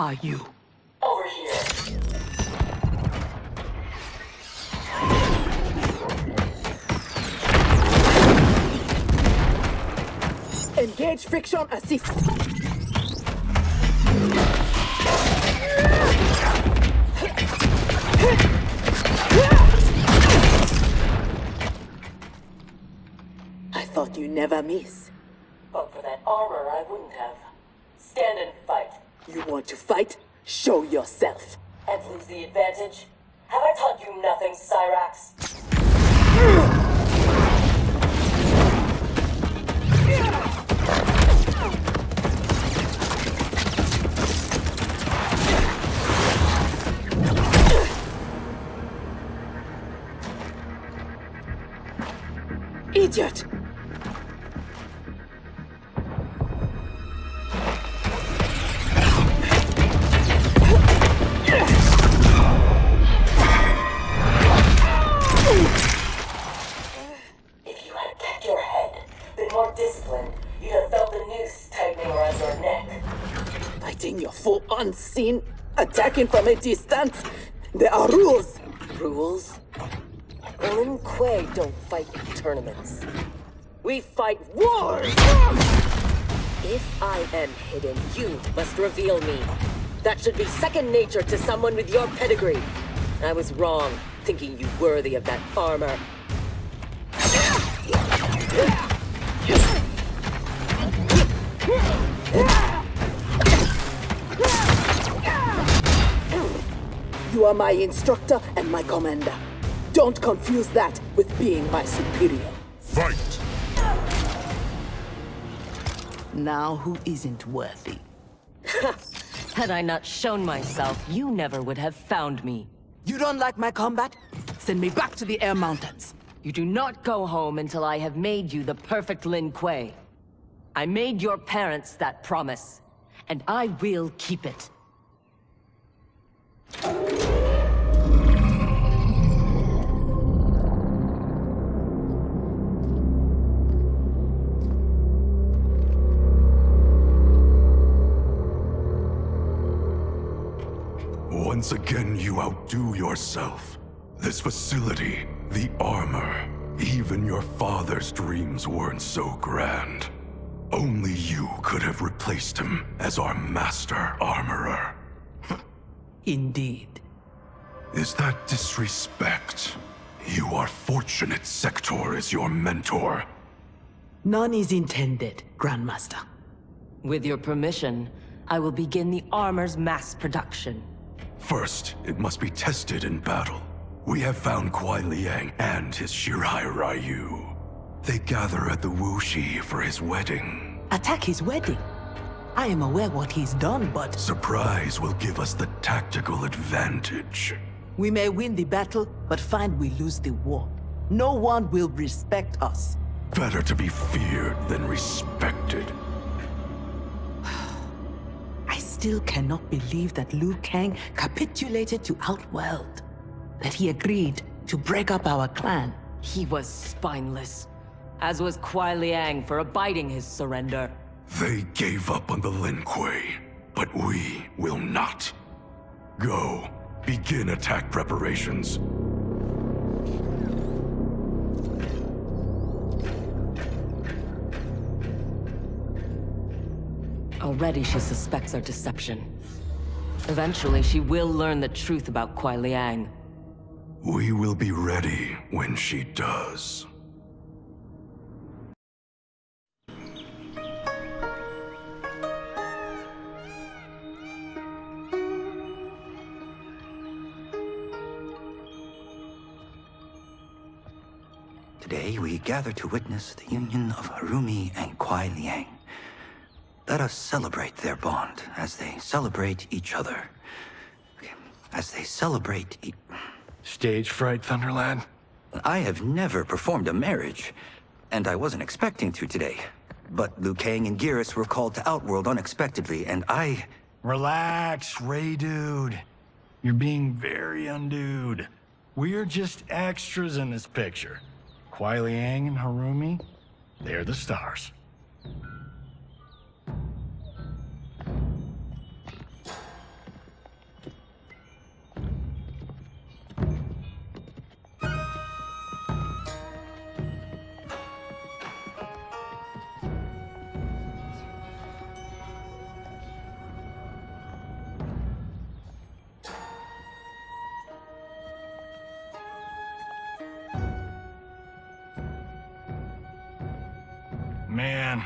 are you? Over here. Engage friction assist. I thought you never miss. But for that armor, I wouldn't have. Stand and fight. You want to fight? Show yourself. And lose the advantage? Have I taught you nothing, Cyrax? Idiot! If you had kept your head, been more disciplined, you'd have felt the noose tightening around your neck. Fighting your foe unseen, attacking from a distance. There are rules. Rules? Lin Kuei don't fight in tournaments. We fight wars! If I am hidden, you must reveal me. That should be second nature to someone with your pedigree. I was wrong, thinking you worthy of that armor. You are my instructor and my commander. Don't confuse that with being my superior. Fight! Now who isn't worthy? Had I not shown myself, you never would have found me. You don't like my combat? Send me back to the Air Mountains. You do not go home until I have made you the perfect Lin Kuei. I made your parents that promise, and I will keep it. Once again, you outdo yourself. This facility, the armor, even your father's dreams weren't so grand. Only you could have replaced him as our master armorer. Indeed. Is that disrespect? You are fortunate Sector is your mentor. None is intended, Grandmaster. With your permission, I will begin the armor's mass production. First, it must be tested in battle. We have found Kuai Liang and his Shirai Ryu. They gather at the Wuxi for his wedding. Attack his wedding? I am aware what he's done, but... Surprise will give us the tactical advantage. We may win the battle, but find we lose the war. No one will respect us. Better to be feared than respected. I still cannot believe that Liu Kang capitulated to Outworld. That he agreed to break up our clan. He was spineless, as was Kuai Liang for abiding his surrender. They gave up on the Lin Kuei, but we will not. Go, begin attack preparations. Already she suspects our deception. Eventually she will learn the truth about Kuai Liang. We will be ready when she does. Today we gather to witness the union of Harumi and Kuai Liang. Let us celebrate their bond as they celebrate each other. As they celebrate Stage fright, Thunderlad? I have never performed a marriage, and I wasn't expecting to today. But Liu Kang and Geras were called to Outworld unexpectedly, and I... Relax, Ray Dude. You're being very undude. We're just extras in this picture. Kuai Liang and Harumi, they're the stars. Man,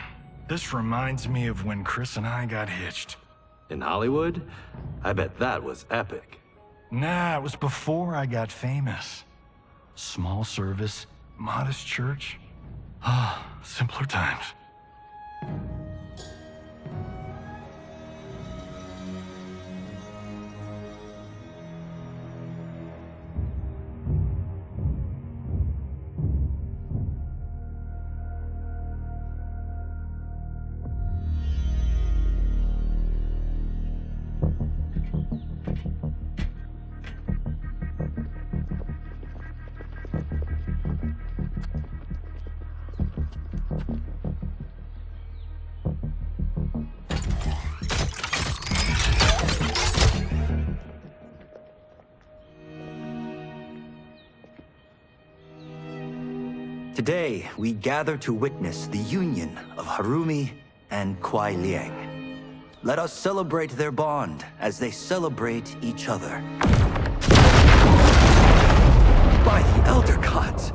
this reminds me of when Chris and I got hitched. In Hollywood? I bet that was epic. Nah, it was before I got famous. Small service, modest church. Ah, simpler times. Today, we gather to witness the union of Harumi and Kuai Liang. Let us celebrate their bond as they celebrate each other. By the Elder Gods!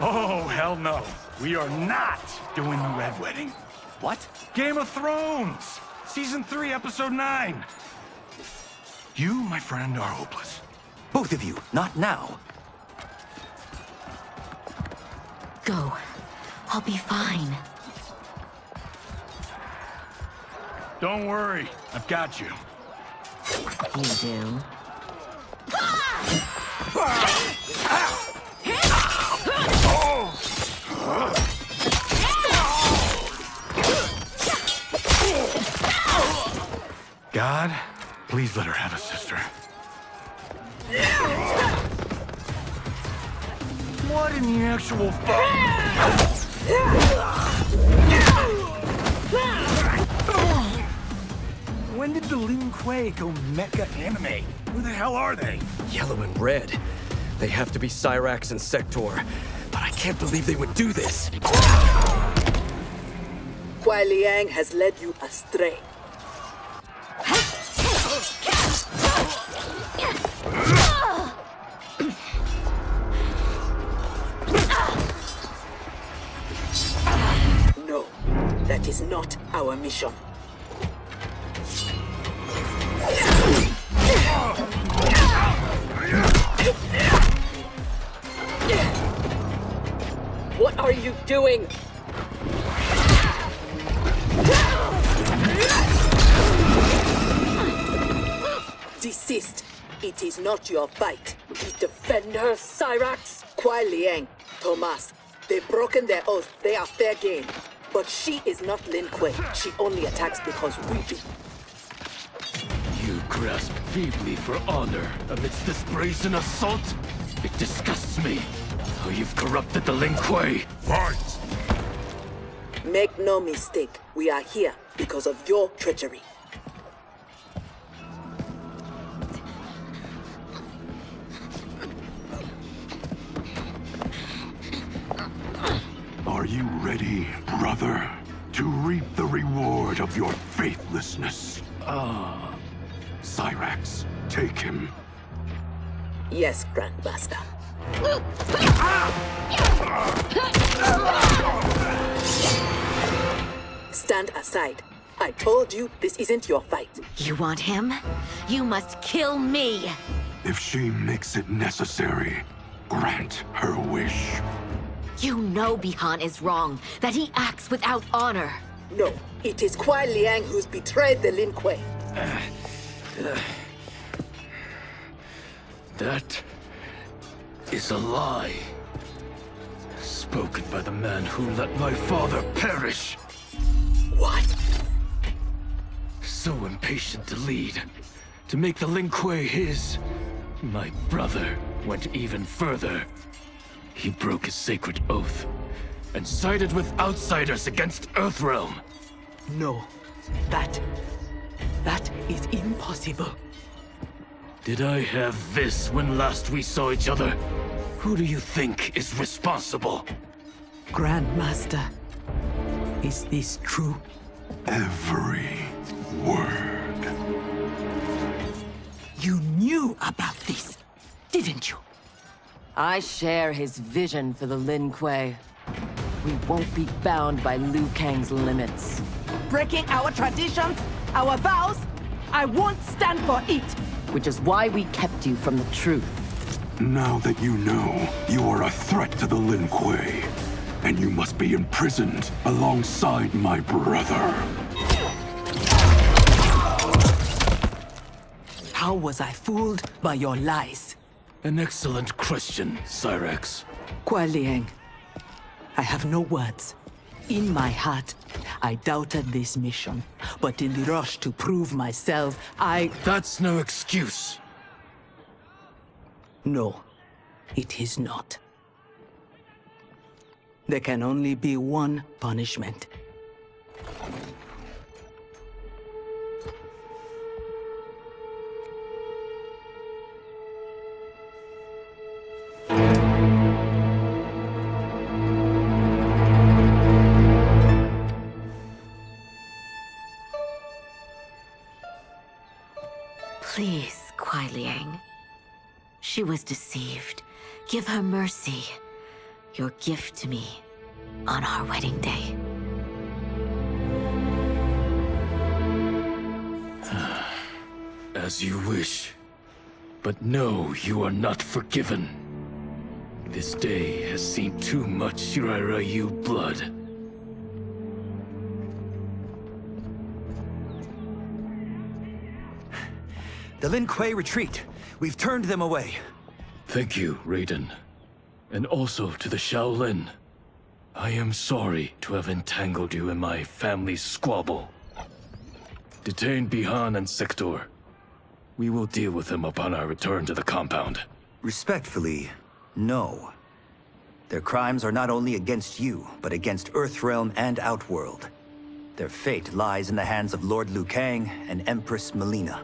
Oh, hell no. We are not doing the Red Wedding. What? Game of Thrones! Season 3, Episode 9. You, my friend, are hopeless. Both of you, not now. Go. I'll be fine. Don't worry, I've got you. You do? God, please let her have a sister. What in the actual fuck? When did the Lin Kuei go mecha anime? Who the hell are they? Yellow and red. They have to be Cyrax and Sector. But I can't believe they would do this. Kuai Liang has led you astray. No, that is not our mission. What are you doing? Desist. It is not your fight. We defend her, Cyrax? Kuai Liang, Thomas, they've broken their oath. They are fair game. But she is not Lin Kuei. She only attacks because we do. You grasp feebly for honor amidst this brazen assault? It disgusts me how you've corrupted the Lin Kuei. Fight! Make no mistake, we are here because of your treachery. Are you ready, brother, to reap the reward of your faithlessness? Cyrax, take him. Yes, Grandmaster. Stand aside. I told you this isn't your fight. You want him? You must kill me! If she makes it necessary, grant her wish. You know Bihan is wrong, that he acts without honor. No, it is Kuai Liang who's betrayed the Lin Kuei. That is a lie. Spoken by the man who let my father perish. What? So impatient to lead, to make the Lin Kuei his. My brother went even further. He broke his sacred oath and sided with outsiders against Earthrealm. No, that is impossible. Did I have this when last we saw each other? Who do you think is responsible? Grandmaster, is this true? Every word. You knew about this, didn't you? I share his vision for the Lin Kuei. We won't be bound by Liu Kang's limits. Breaking our traditions, our vows, I won't stand for it. Which is why we kept you from the truth. Now that you know, you are a threat to the Lin Kuei, and you must be imprisoned alongside my brother. How was I fooled by your lies? An excellent question, Cyrex. Kuai Liang, I have no words. In my heart, I doubted this mission, but in the rush to prove myself, That's no excuse. No, it is not. There can only be one punishment. Please, Kuai Liang. She was deceived. Give her mercy. Your gift to me on our wedding day. As you wish. But no, you are not forgiven. This day has seen too much Shirai Ryu blood. The Lin Kuei retreat. We've turned them away. Thank you, Raiden. And also to the Shaolin. I am sorry to have entangled you in my family's squabble. Detain Bihan and Sector. We will deal with them upon our return to the compound. Respectfully, no. Their crimes are not only against you, but against Earthrealm and Outworld. Their fate lies in the hands of Lord Liu Kang and Empress Melina.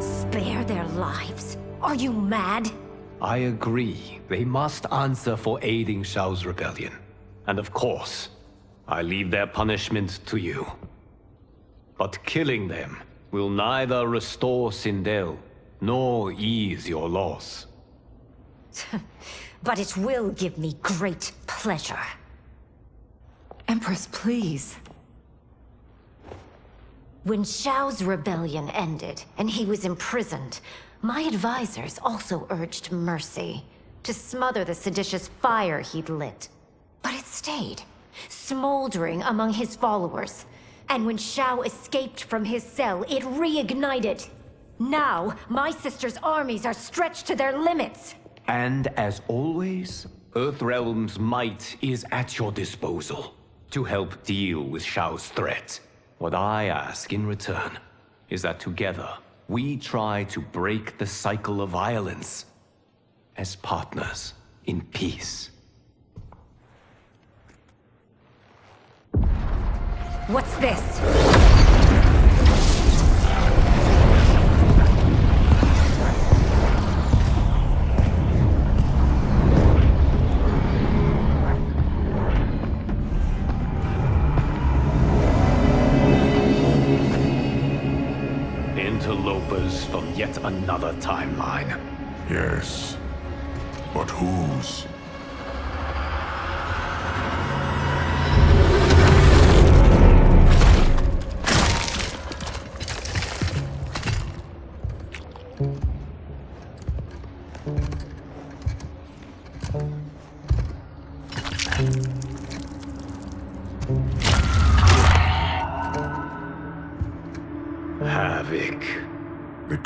Spare their lives? Are you mad? I agree. They must answer for aiding Shao's rebellion. And of course, I leave their punishment to you. But killing them will neither restore Sindel, nor ease your loss. But it will give me great pleasure. Empress, please. When Shao's rebellion ended, and he was imprisoned, my advisors also urged mercy, to smother the seditious fire he'd lit. But it stayed, smoldering among his followers. And when Shao escaped from his cell, it reignited. Now, my sister's armies are stretched to their limits. And as always, Earthrealm's might is at your disposal to help deal with Shao's threat. What I ask in return is that together, we try to break the cycle of violence as partners in peace. What's this? Interlopers from yet another timeline. Yes. But whose?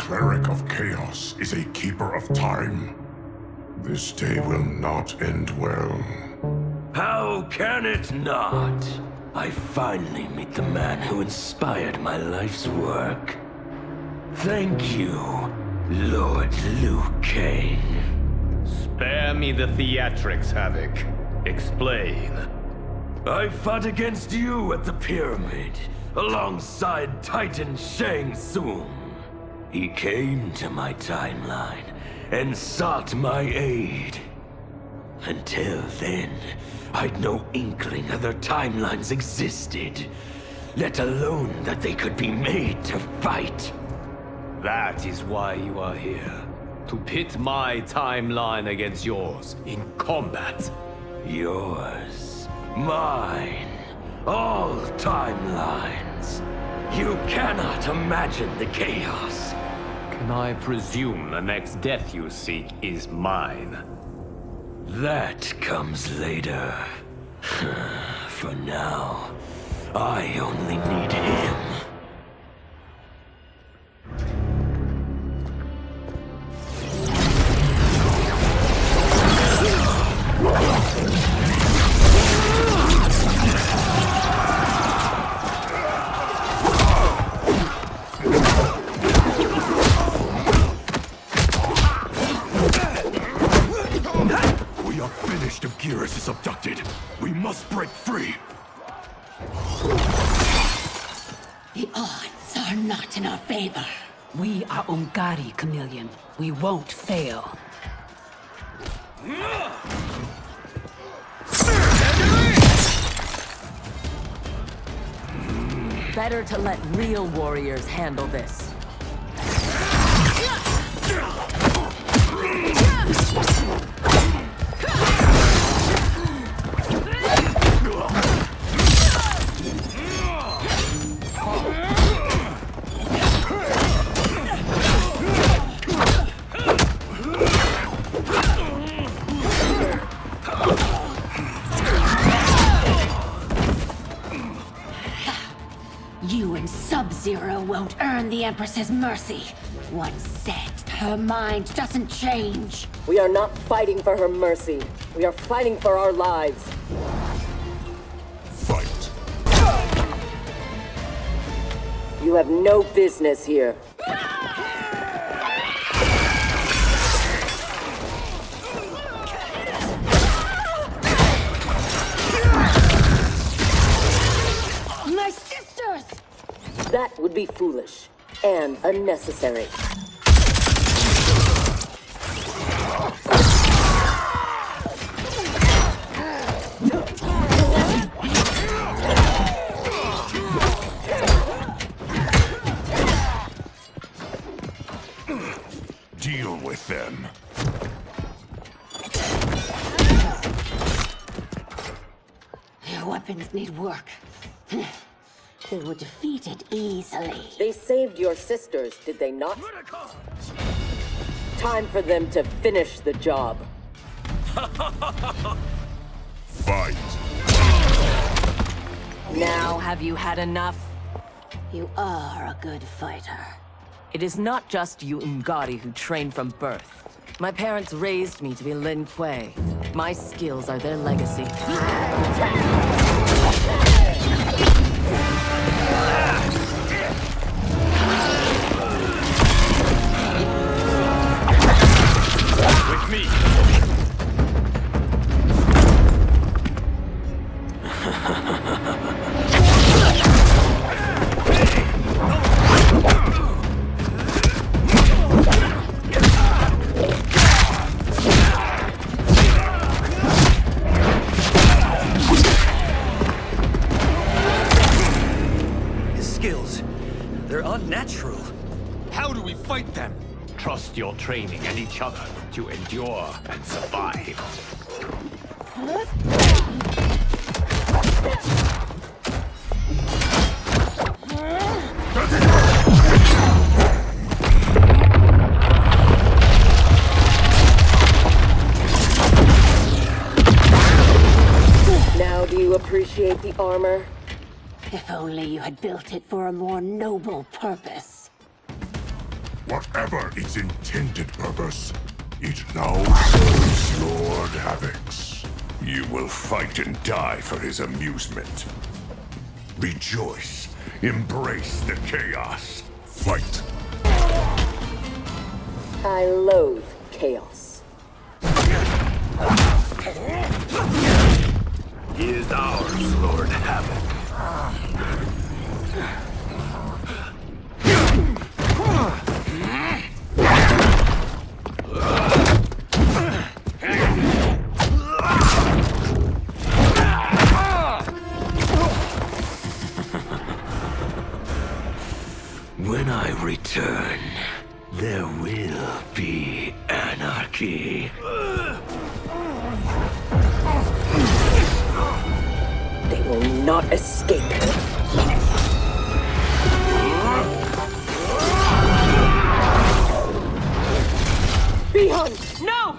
cleric of chaos is a keeper of time. This day will not end well. How can it not? I finally meet the man who inspired my life's work. Thank you, Lord Liu Kang. Spare me the theatrics, Havoc. Explain. I fought against you at the pyramid, alongside Titan Shang Tsung. He came to my timeline and sought my aid. Until then, I'd no inkling other timelines existed, let alone that they could be made to fight. That is why you are here. To pit my timeline against yours in combat. Yours, mine, all timelines. You cannot imagine the chaos. Can I presume the next death you seek is mine? That comes later. For now, I only need him. If Geras is abducted, we must break free. The odds are not in our favor. We are Ungari, Chameleon. We won't fail. Better to let real warriors handle this. You and Sub-Zero won't earn the Empress's mercy. Once set, her mind doesn't change. We are not fighting for her mercy. We are fighting for our lives. Fight. You have no business here. My sisters! That would be foolish and unnecessary. Deal with them. Your weapons need work. They were defeated easily. They saved your sisters, did they not? Time for them to finish the job. Fight. Now have you had enough? You are a good fighter. It is not just you Ungari who train from birth. My parents raised me to be Lin Kuei. My skills are their legacy. With me! Unnatural. How do we fight them? Trust your training and each other to endure and survive. Now do you appreciate the armor? If only you had built it for a more noble purpose. Whatever its intended purpose, it now serves Lord Havoc's. You will fight and die for his amusement. Rejoice. Embrace the chaos. Fight. I loathe chaos. He is ours, Lord Havoc. When I return, there will be anarchy. They will not escape. Bihun! No!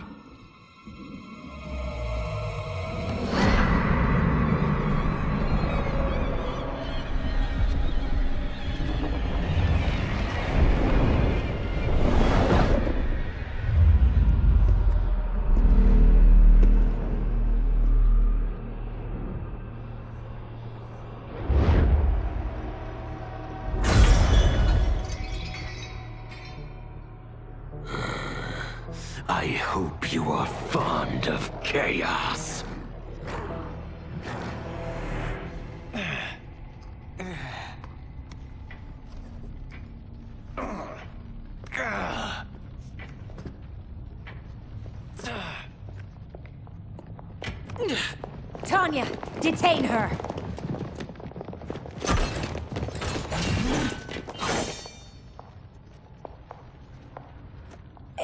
I hope you are fond of chaos. Tanya, detain her!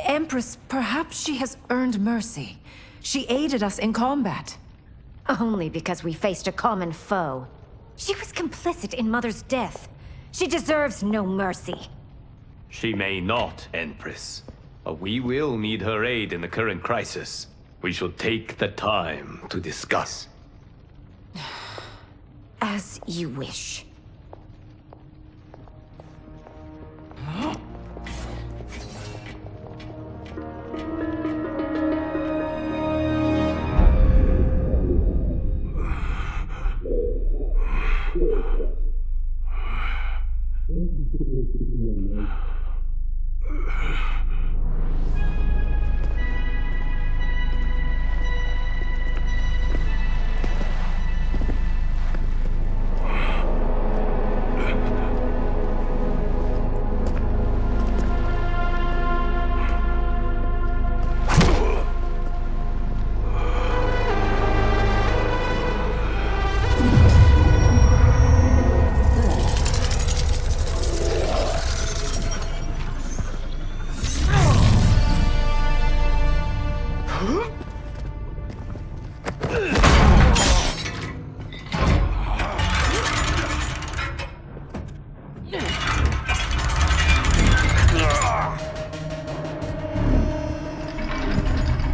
Empress, perhaps she has earned mercy. She aided us in combat. Only because we faced a common foe. She was complicit in Mother's death. She deserves no mercy. She may not, Empress. But we will need her aid in the current crisis. We should take the time to discuss. As you wish.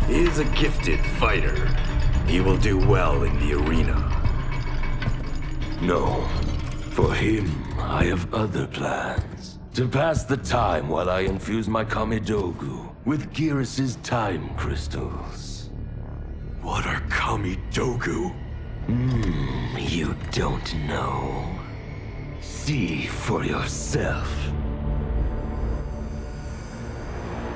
He is a gifted fighter. He will do well in the arena. No. For him, I have other plans. To pass the time while I infuse my Kamidogu with Gearus's time crystals. What are Kamidogu? You don't know. See for yourself.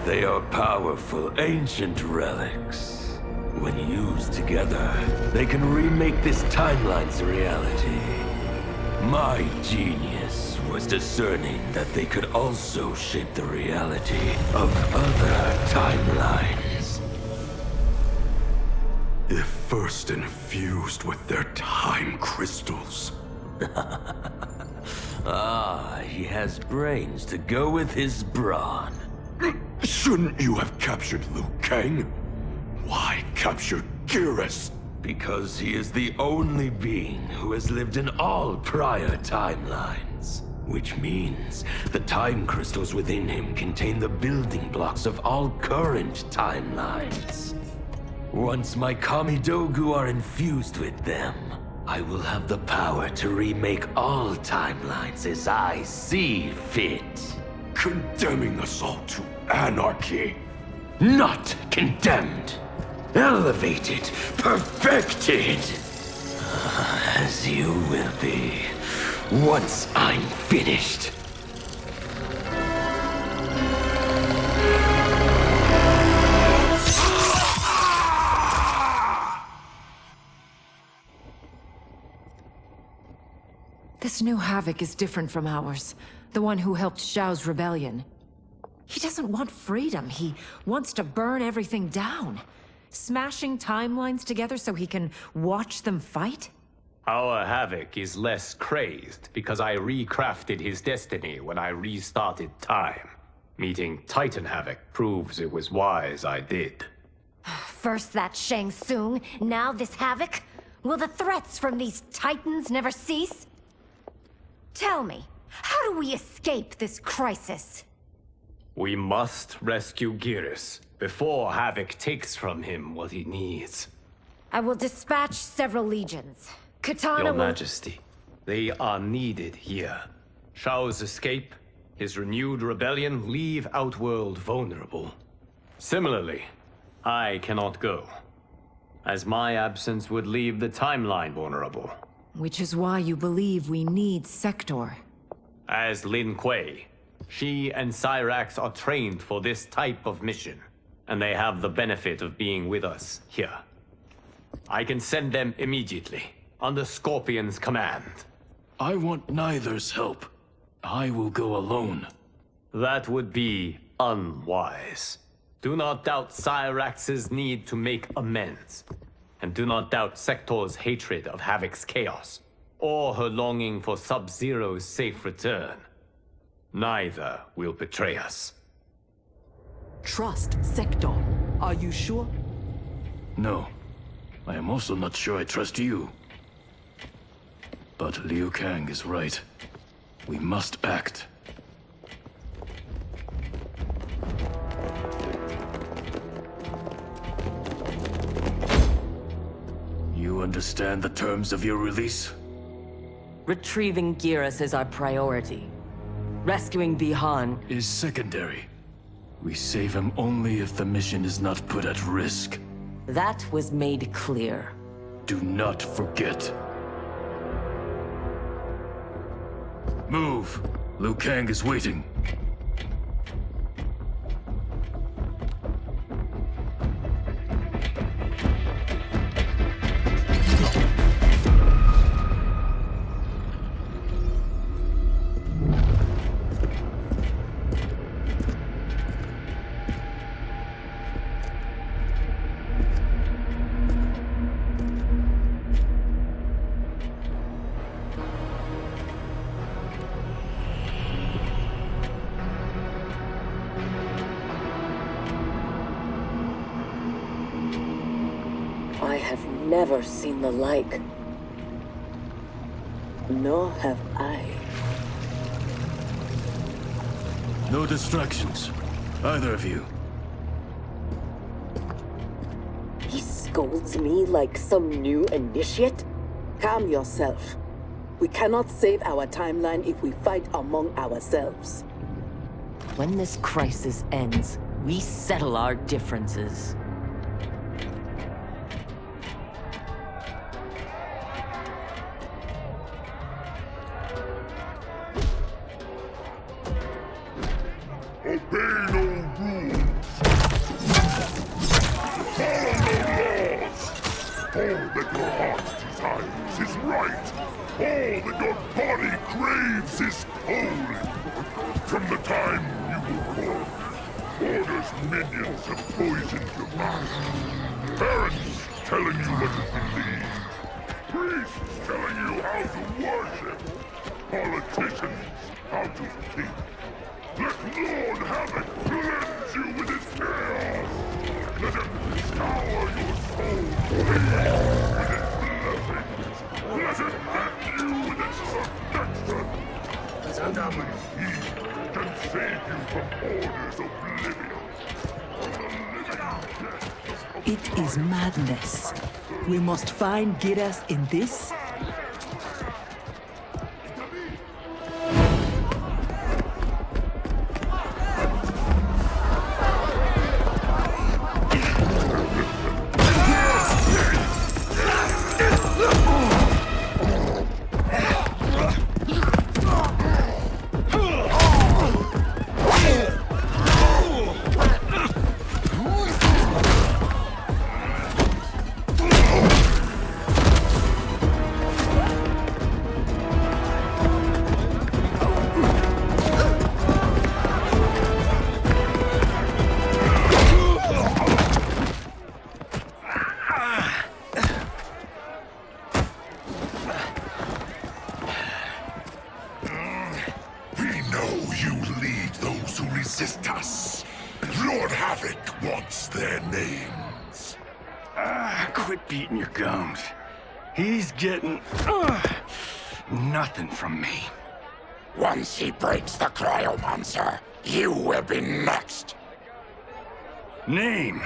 They are powerful, ancient relics. When used together, they can remake this timeline's reality. My genius was discerning that they could also shape the reality of other timelines. If first infused with their time crystals. He has brains to go with his brawn. Shouldn't you have captured Liu Kang? Why capture Gearus? Because he is the only being who has lived in all prior timelines. Which means the time crystals within him contain the building blocks of all current timelines. Once my Kamidogu are infused with them, I will have the power to remake all timelines as I see fit. condemning us all to anarchy. Not condemned. Elevated. Perfected. As you will be, once I'm finished. This new Havoc is different from ours. The one who helped Xiao's rebellion. He doesn't want freedom. He wants to burn everything down. Smashing timelines together so he can watch them fight? Our Havoc is less crazed because I recrafted his destiny when I restarted time. Meeting Titan Havoc proves it was wise I did. First that Shang Tsung, now this Havoc? Will the threats from these Titans never cease? Tell me, how do we escape this crisis? We must rescue Geras before Havoc takes from him what he needs. I will dispatch several legions. Katana Your will... Majesty, they are needed here. Xiao's escape, his renewed rebellion leave Outworld vulnerable. Similarly, I cannot go, as my absence would leave the timeline vulnerable. Which is why you believe we need Sector. As Lin Kuei, she and Cyrax are trained for this type of mission, and they have the benefit of being with us here. I can send them immediately, under Scorpion's command. I want neither's help. I will go alone. That would be unwise. Do not doubt Cyrax's need to make amends. And do not doubt Sector's hatred of Havoc's chaos, or her longing for Sub-Zero's safe return. Neither will betray us. Trust Sector. Are you sure? No. I am also not sure I trust you. But Liu Kang is right. We must act. You understand the terms of your release? Retrieving Geras is our priority. Rescuing Bihan is secondary. We save him only if the mission is not put at risk. That was made clear. Do not forget. Move! Liu Kang is waiting. I have never seen the like. Nor have I. No distractions. Either of you. He scolds me like some new initiate? Calm yourself. We cannot save our timeline if we fight among ourselves. When this crisis ends, we settle our differences. Obey no rules. Follow no laws. All that your heart desires is right. All that your body craves is cold. From the time you were born, Order's minions have poisoned your mind. Parents telling you what to believe. Priests telling you how to worship. Politicians how to think. Let Lord Havoc cleanse you with his chaos! Let him scour your soul with his blessings! Let him hit you with his protection! Only he can save you from Order's oblivion! It is madness. We must find Geras in this. Quit beating your gums. He's getting nothing from me. Once he breaks the cryomonster, you will be next. Name: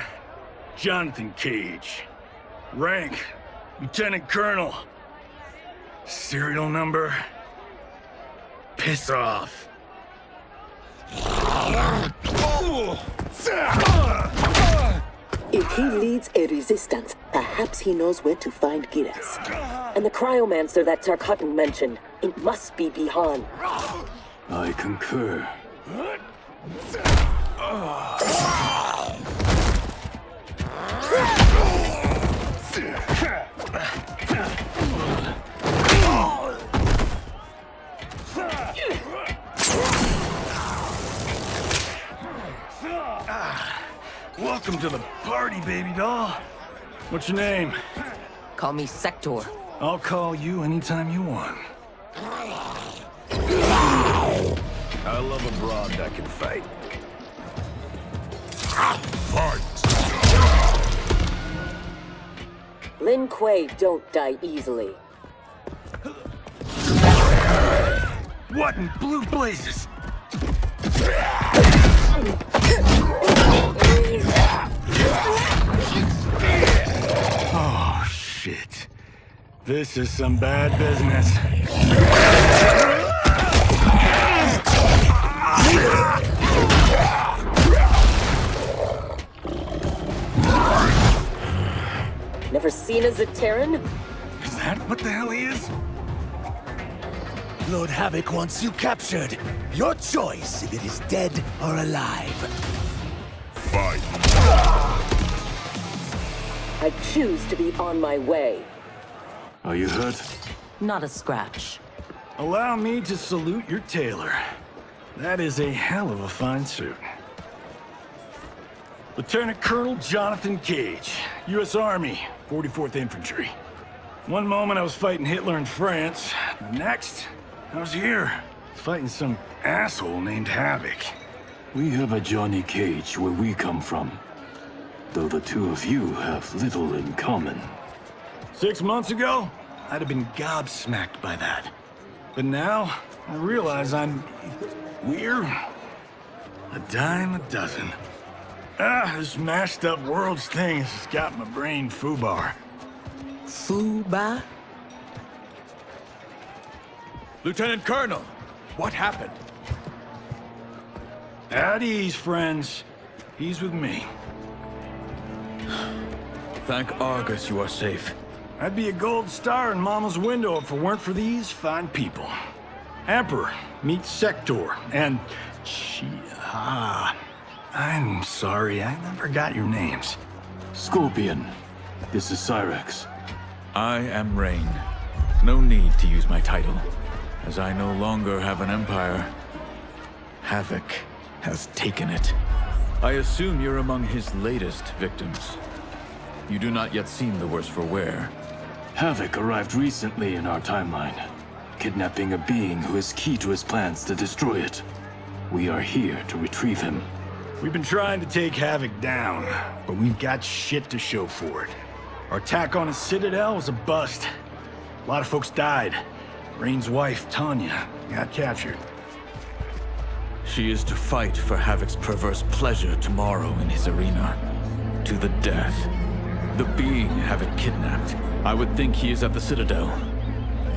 Jonathan Cage. Rank: Lieutenant Colonel. Serial number: piss off. If he leads a resistance, perhaps he knows where to find Giras. And the cryomancer that Tarkatan mentioned, it must be Bihan. I concur. Welcome to the party, baby doll. What's your name? Call me Sector. I'll call you anytime you want. I love a broad that can fight. Fight! Lin Kuei don't die easily. What in blue blazes? Oh, shit. This is some bad business. Never seen a Zaterran? Is that what the hell he is? Lord Havoc wants you captured. Your choice if it is dead or alive. Fight. I choose to be on my way. Are you hurt? Not a scratch. Allow me to salute your tailor. That is a hell of a fine suit. Lieutenant Colonel Jonathan Cage, U.S. Army, 44th Infantry. One moment I was fighting Hitler in France. The next, I was here, fighting some asshole named Havoc. We have a Johnny Cage where we come from. Though the two of you have little in common. 6 months ago, I'd have been gobsmacked by that. But now, I realize I'm weird. A dime a dozen. This mashed up world's thing has got my brain foobar. Fuba? Lieutenant Colonel, what happened? At ease, friends. He's with me. Thank Argus you are safe. I'd be a gold star in Mama's window if it weren't for these fine people. Emperor, meet Sector, and I'm sorry, I never got your names. Scorpion, this is Cyrex. I am Rain. No need to use my title, as I no longer have an empire. Havoc has taken it. I assume you're among his latest victims. You do not yet seem the worse for wear. Havoc arrived recently in our timeline, kidnapping a being who is key to his plans to destroy it. We are here to retrieve him. We've been trying to take Havoc down, but we've got shit to show for it. Our attack on his citadel was a bust. A lot of folks died. Rain's wife, Tanya, got captured. She is to fight for Havoc's perverse pleasure tomorrow in his arena. To the death. The being Havoc kidnapped. I would think he is at the Citadel.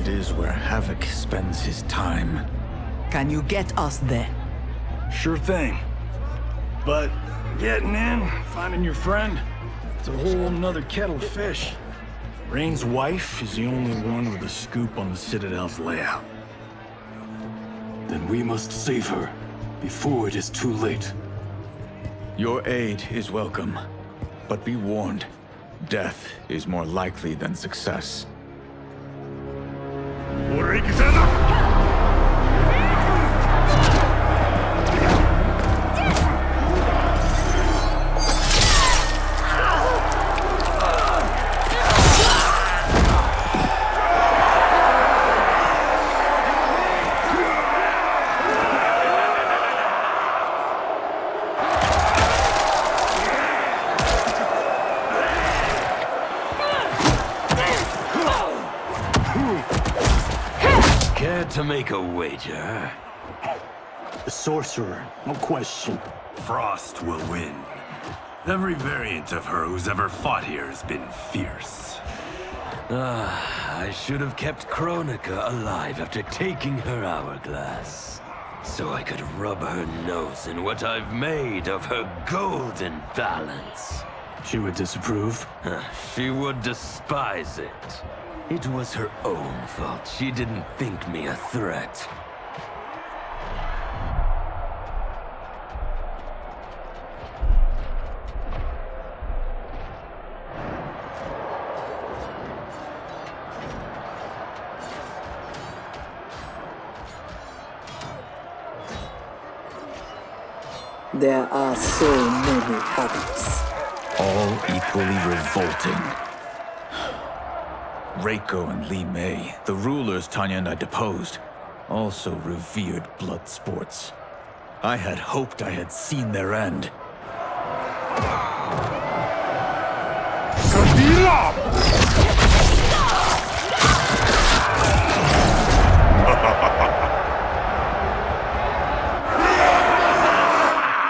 It is where Havoc spends his time. Can you get us there? Sure thing. But getting in, finding your friend, it's a whole nother kettle of fish. Rain's wife is the only one with a scoop on the Citadel's layout. Then we must save her, before it is too late. Your aid is welcome, but be warned, death is more likely than success. to make a wager? The sorcerer, no question. Frost will win. Every variant of her who's ever fought here has been fierce. I should have kept Kronika alive after taking her hourglass. So I could rub her nose in what I've made of her golden balance. She would disapprove? She would despise it. It was her own fault. She didn't think me a threat. There are so many Havocs. All equally revolting. Reiko and Li Mei, the rulers Tanya and I deposed, also revered blood sports. I had hoped I had seen their end.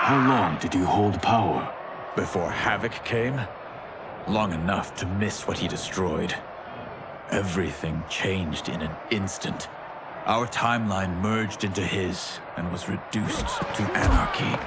How long did you hold power? Before Havoc came? Long enough to miss what he destroyed. Everything changed in an instant. Our timeline merged into his and was reduced to anarchy.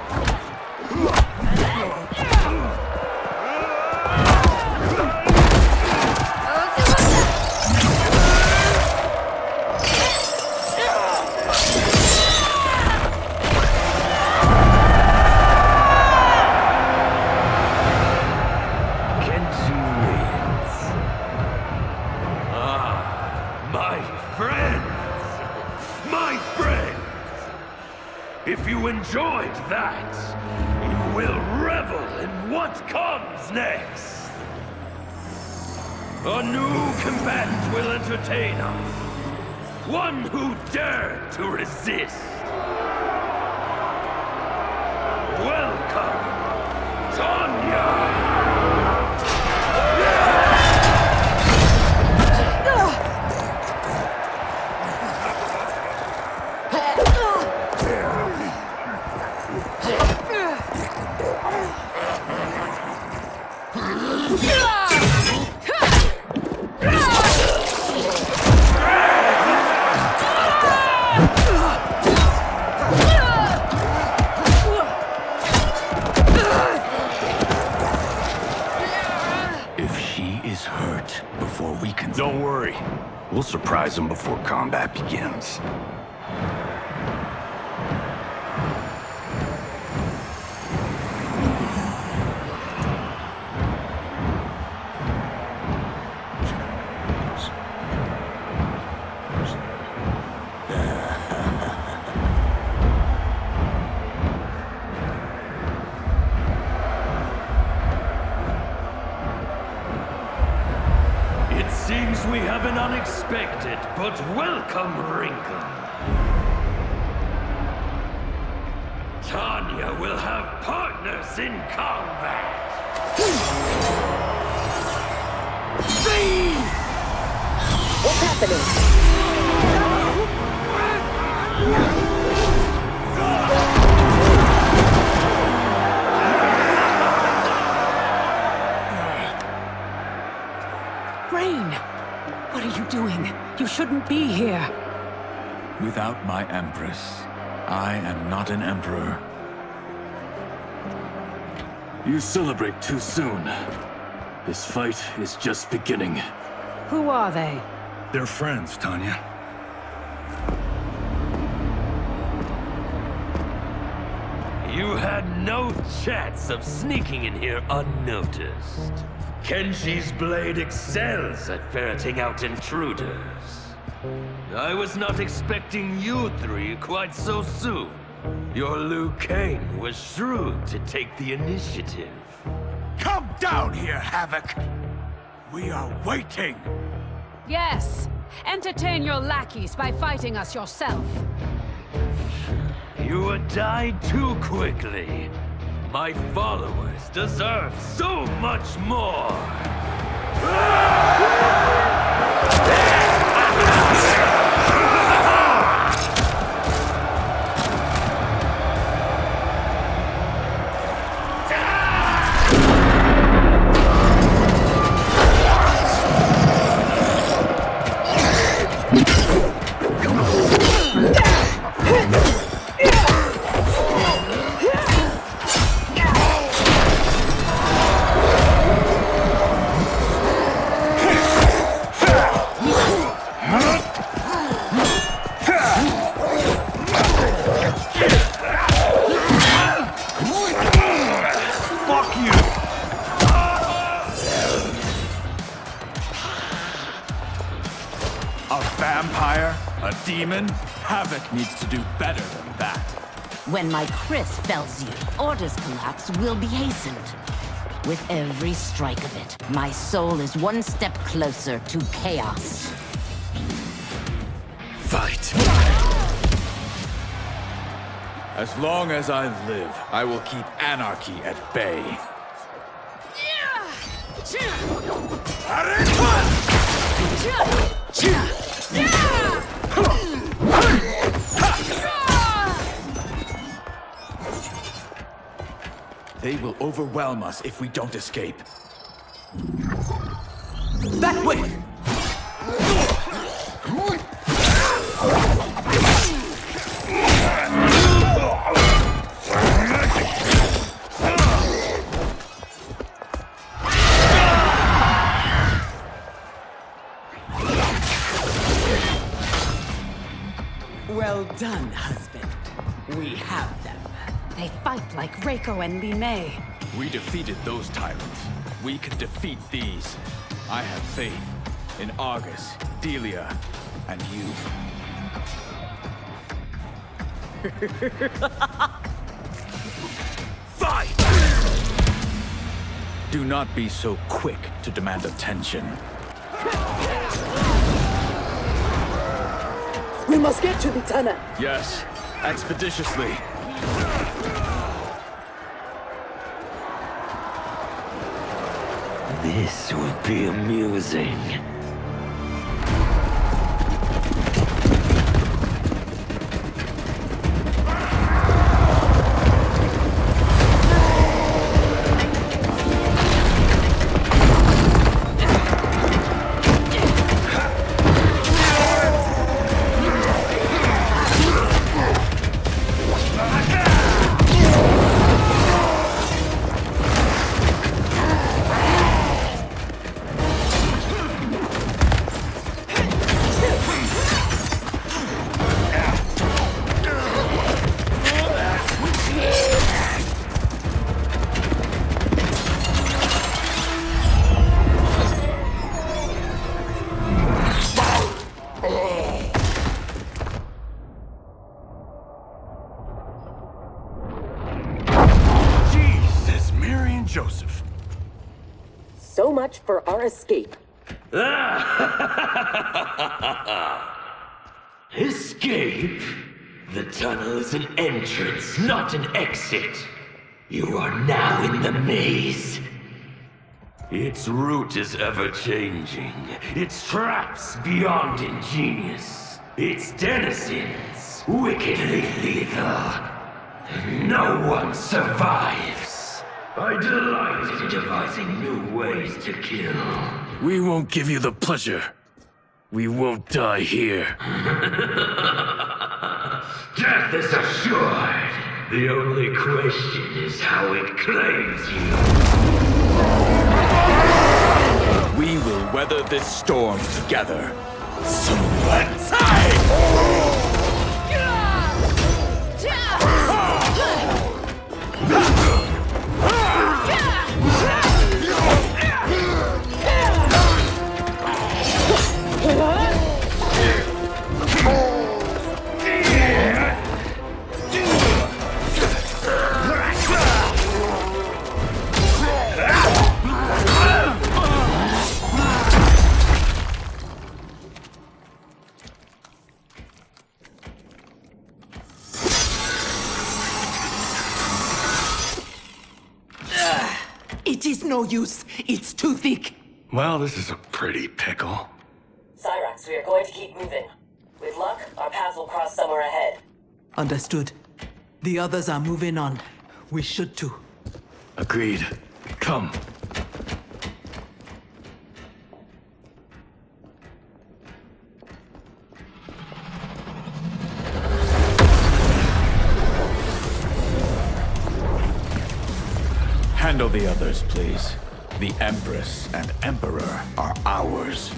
If you enjoyed that, you will revel in what comes next. A new combatant will entertain us. One who dared to resist. Welcome, Tanya! Don't worry. We'll surprise them before combat begins. Seems we have an unexpected but welcome wrinkle. Tanya will have partners in combat. What's happening? What are you doing? You shouldn't be here. Without my Empress, I am not an Emperor. You celebrate too soon. This fight is just beginning. Who are they? They're friends, Tanya. You had no chance of sneaking in here unnoticed. Kenshi's blade excels at ferreting out intruders. I was not expecting you three quite so soon. Your Liu Kang was shrewd to take the initiative. Come down here, Havoc! We are waiting! Yes! Entertain your lackeys by fighting us yourself. You would die too quickly. My followers deserve so much more! A vampire? A demon? Havoc needs to do better than that. When my Chris fells you, Order's collapse will be hastened. With every strike of it, my soul is one step closer to chaos. Fight! As long as I live, I will keep anarchy at bay. They will overwhelm us if we don't escape. That way! Well done, husband. We have them. They fight like Reiko and Li Mei. We defeated those tyrants. We can defeat these. I have faith in Argus, Delia, and you. Fight! Do not be so quick to demand attention. We must get to the tunnel. Yes, expeditiously. This will be amusing. Joseph. So much for our escape. Escape? The tunnel is an entrance, not an exit. You are now in the maze. Its route is ever-changing. Its traps beyond ingenious. Its denizens wickedly lethal. No one survives. I delight in devising new ways to kill. We won't give you the pleasure. We won't die here. Death is assured. The only question is how it claims you. We will weather this storm together. So let's die! It is no use. It's too thick. Well, this is a pretty pickle. Cyrax, we are going to keep moving. With luck, our paths will cross somewhere ahead. Understood. The others are moving on. We should too. Agreed. Come. Handle the others, please. The Empress and Emperor are ours.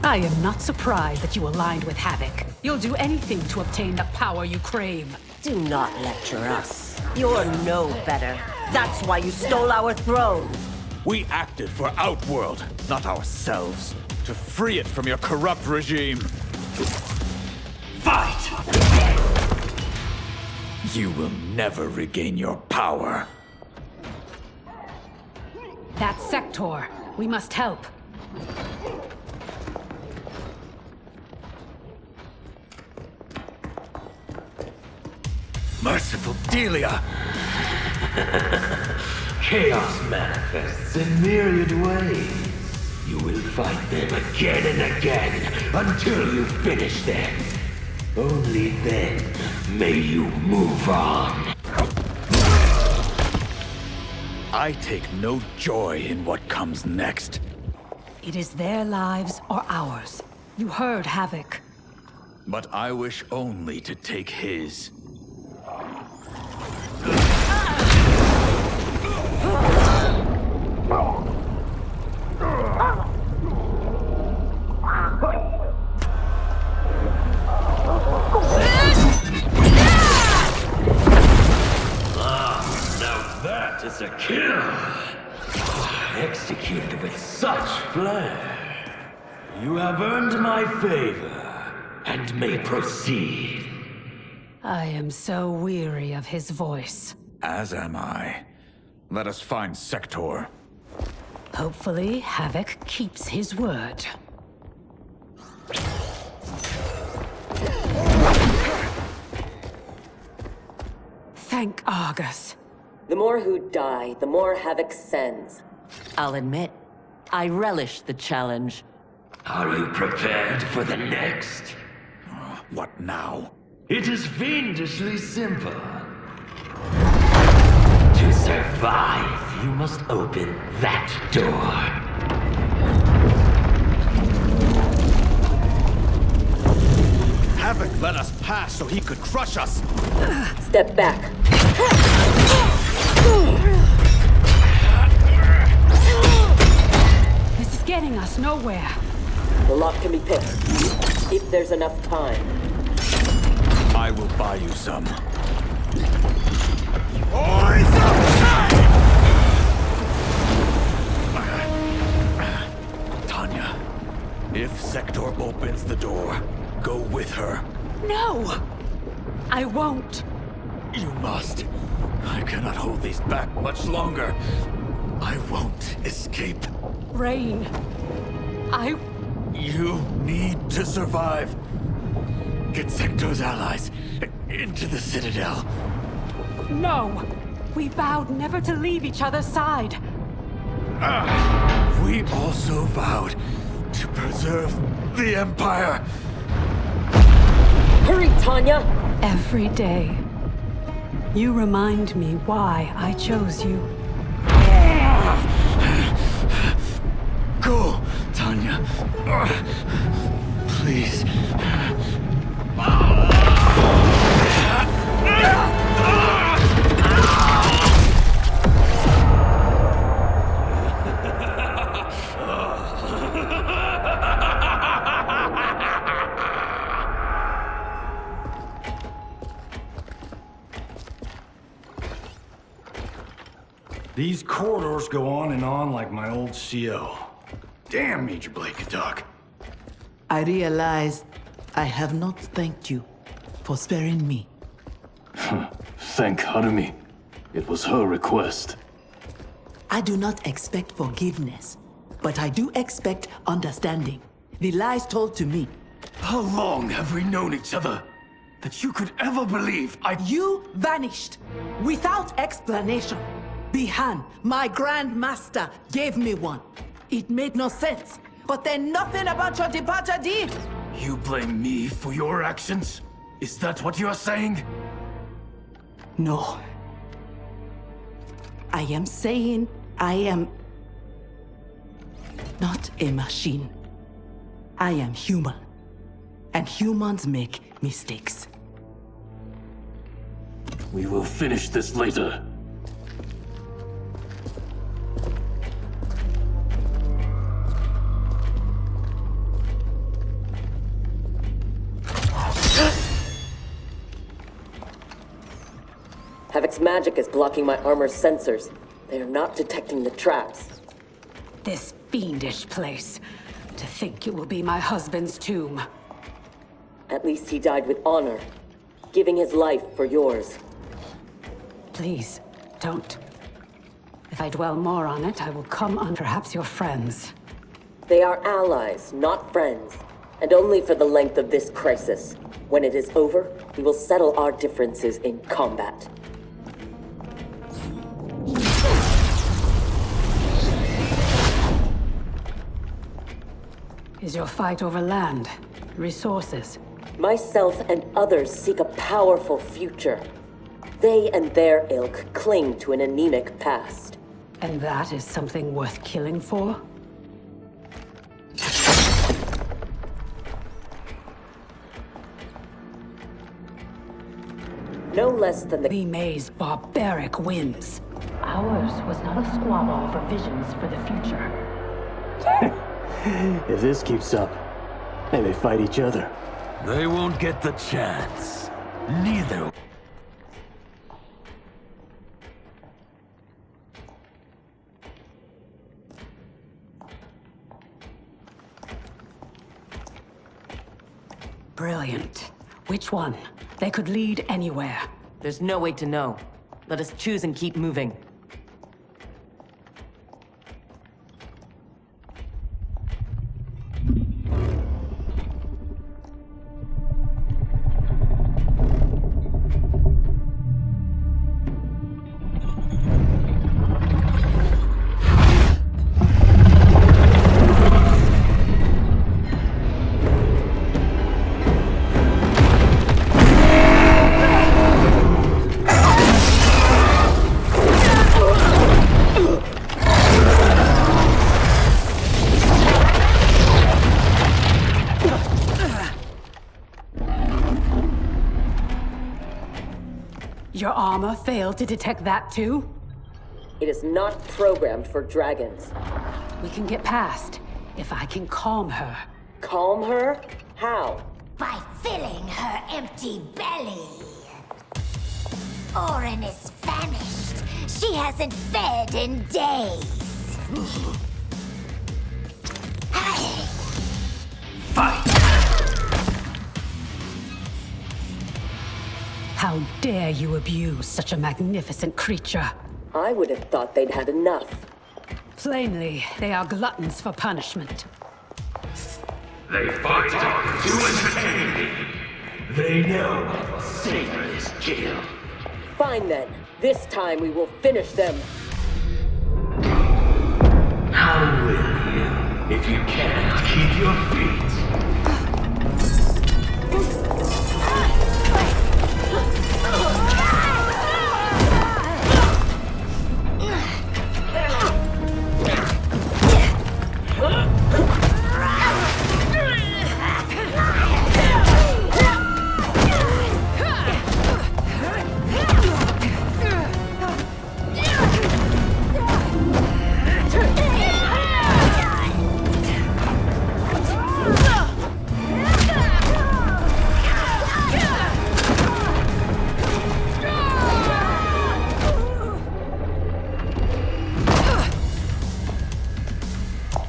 I am not surprised that you aligned with Havoc. You'll do anything to obtain the power you crave. Do not lecture us. You're no better. That's why you stole our throne. We acted for Outworld, not ourselves, to free it from your corrupt regime. Fight! You will never regain your power. That Sector. We must help. Merciful Delia! Chaos manifests in myriad ways. You will fight them again and again until you finish them. Only then may you move on. I take no joy in what comes next. It is their lives or ours. You heard Havoc. But I wish only to take his. Now that is a kill. Executed with such flair. You have earned my favor, and may proceed. I am so weary of his voice. As am I. Let us find Sector. Hopefully, Havoc keeps his word. Thank Argus. The more who die, the more Havoc sends. I'll admit, I relish the challenge. Are you prepared for the next? What now? It is fiendishly simple. To survive, you must open that door. Havoc let us pass so he could crush us. Step back. This is getting us nowhere. The lock can be picked, if there's enough time. I will buy you some. Tanya, if Sector opens the door, go with her. No! I won't. You must. I cannot hold these back much longer. I won't escape. Rain. You need to survive. Get Sector's allies into the Citadel. No! We vowed never to leave each other's side. We also vowed to preserve the Empire. Hurry, Tanya! Every day, you remind me why I chose you. Go, Tanya. Please. These corridors go on and on like my old CO. Damn, Major Blake could talk. I realize I have not thanked you for sparing me. Thank Harumi. It was her request. I do not expect forgiveness, but I do expect understanding. The lies told to me. How long have we known each other? That you could ever believe You vanished without explanation. Bihan, my Grand Master, gave me one. It made no sense, but then nothing about your departure did. You blame me for your actions? Is that what you are saying? No. I am saying I am not a machine. I am human. And humans make mistakes. We will finish this later. Havoc's magic is blocking my armor's sensors. They are not detecting the traps. This fiendish place. To think it will be my husband's tomb. At least he died with honor, giving his life for yours. Please, don't. If I dwell more on it, I will come on perhaps your friends. They are allies, not friends. And only for the length of this crisis. When it is over, we will settle our differences in combat. Is your fight over land? Resources? Myself and others seek a powerful future. They and their ilk cling to an anemic past. And that is something worth killing for? No less than the May's barbaric whims. Ours was not a squabble over visions for the future. If this keeps up, they may fight each other. They won't get the chance. Neither. Brilliant. Which one? They could lead anywhere. There's no way to know. Let us choose and keep moving. Your armor failed to detect that too? It is not programmed for dragons. We can get past, if I can calm her. Calm her? How? By filling her empty belly. Orin is famished. She hasn't fed in days. Fight! How dare you abuse such a magnificent creature? I would have thought they'd had enough. Plainly, they are gluttons for punishment. They fight to entertain me. They know savor is kill. Fine then. This time we will finish them. How will you if you cannot keep your feet?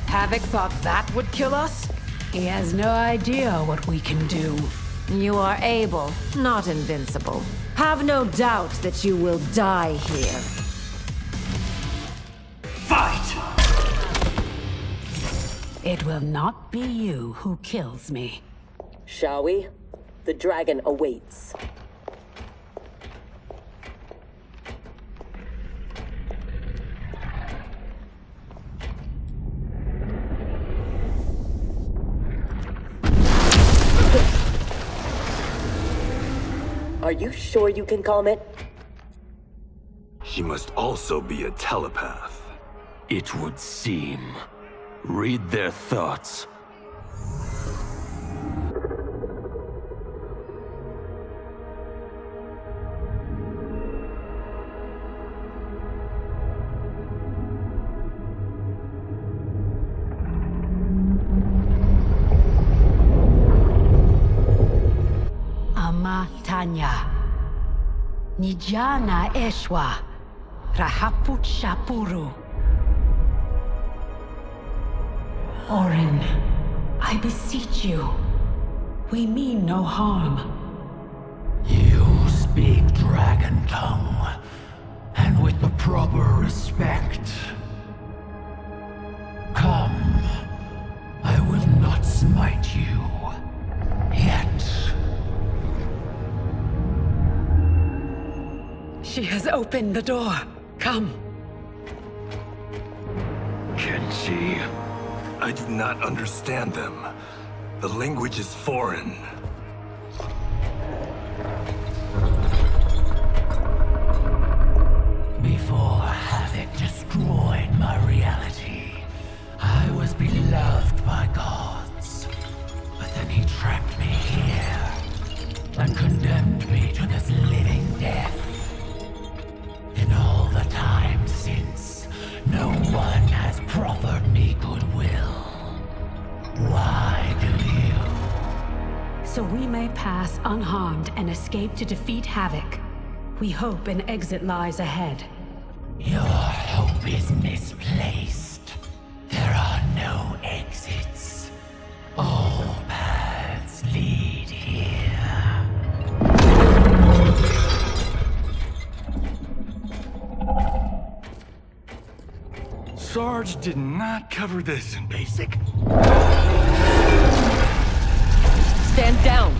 Havoc thought that would kill us? He has no idea what we can do. You are able, not invincible. Have no doubt that you will die here. Fight! It will not be you who kills me. Shall we? The dragon awaits. Are you sure you can calm it? She must also be a telepath. It would seem. Read their thoughts. Tanya. Nijana Eshwa, Rahaput Shapuru. Orin, I beseech you. We mean no harm. You speak dragon tongue, and with the proper respect. Come, I will not smite you. Yet. She has opened the door. Come. Kenshi, I do not understand them. The language is foreign. Before Havoc destroyed my reality, I was beloved by gods. But then he trapped me here and condemned me to this living death. In all the time since, no one has proffered me goodwill. Why do you? So we may pass unharmed and escape to defeat Havoc. We hope an exit lies ahead. Your hope is misplaced. There are no exits. All paths lead here. Sarge did not cover this in basic. Stand down.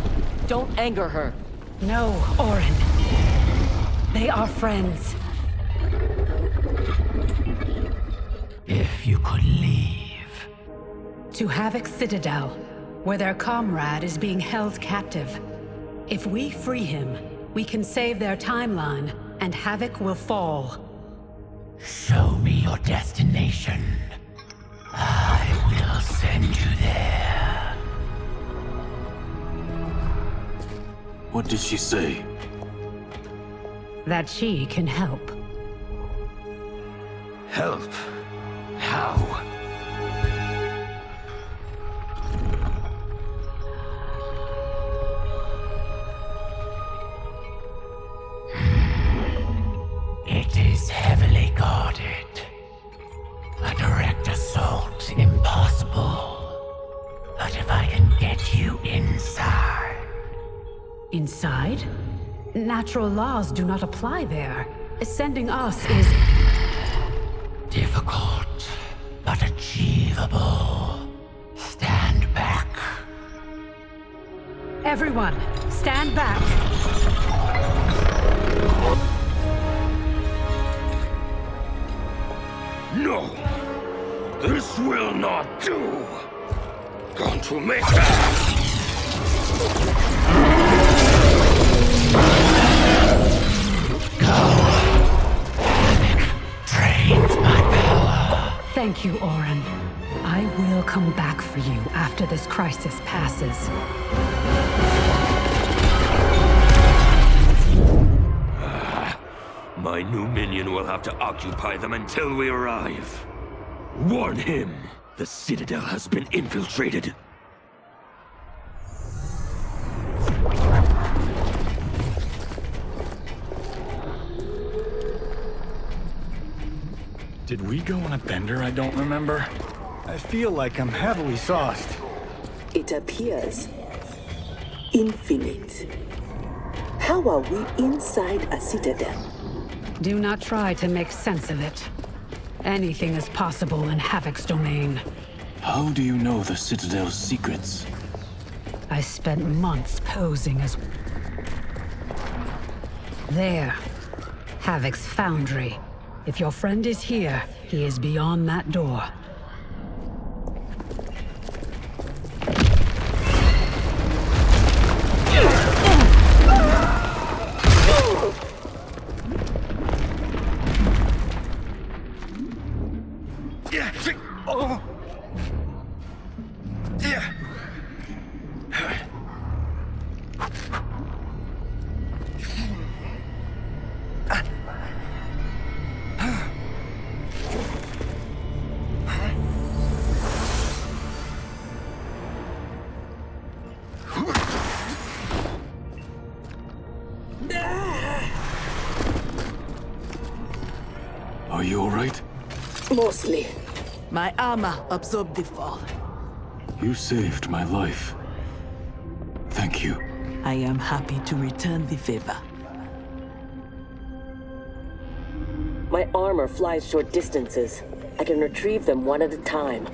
Don't anger her. No, Orin. They are friends. If you could leave. To Havoc's Citadel, where their comrade is being held captive. If we free him, we can save their timeline, and Havoc will fall. Show me your destination. I will send you there. What did she say? That she can help. Help? How? It is heavily guarded. A direct assault impossible. But if I can get you inside... Inside? Natural laws do not apply there. Sending us is... difficult, but achievable. Stand back. Everyone, stand back. No! This will not do! Going to make that! Drains my power. Thank you, Orin. I will come back for you after this crisis passes. My new minion will have to occupy them until we arrive. Warn him! The Citadel has been infiltrated. Did we go on a bender I don't remember? I feel like I'm heavily sauced. It appears infinite. How are we inside a citadel? Do not try to make sense of it. Anything is possible in Havoc's domain. How do you know the Citadel's secrets? I spent months posing as... There. Havoc's foundry. If your friend is here, he is beyond that door. Are you alright? Mostly. My armor absorbed the fall. You saved my life. Thank you. I am happy to return the favor. My armor flies short distances. I can retrieve them one at a time.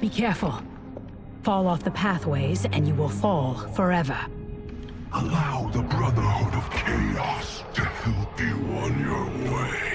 Be careful. Fall off the pathways and you will fall forever. Allow the Brotherhood of Chaos to help you on your way.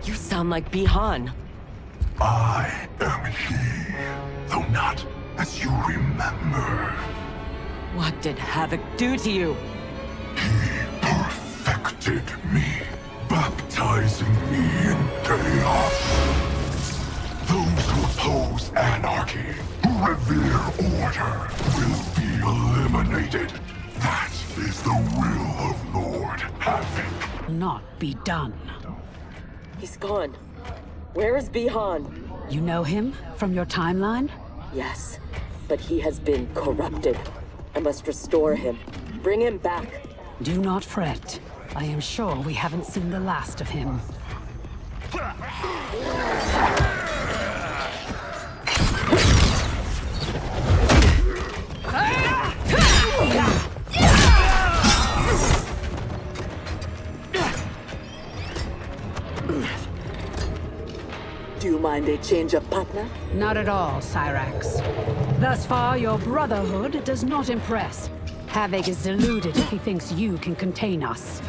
You sound like Bihan. I am he, though not as you remember. What did Havoc do to you? Perfected me, baptizing me in chaos. Those who oppose anarchy, who revere order, will be eliminated. That is the will of Lord Havoc. Not be done. He's gone. Where is Bihan? You know him from your timeline? Yes, but he has been corrupted. I must restore him. Bring him back. Do not fret. I am sure we haven't seen the last of him. Do you mind a change of partner? Not at all, Cyrax. Thus far, your Brotherhood does not impress. Havoc is deluded if he thinks you can contain us.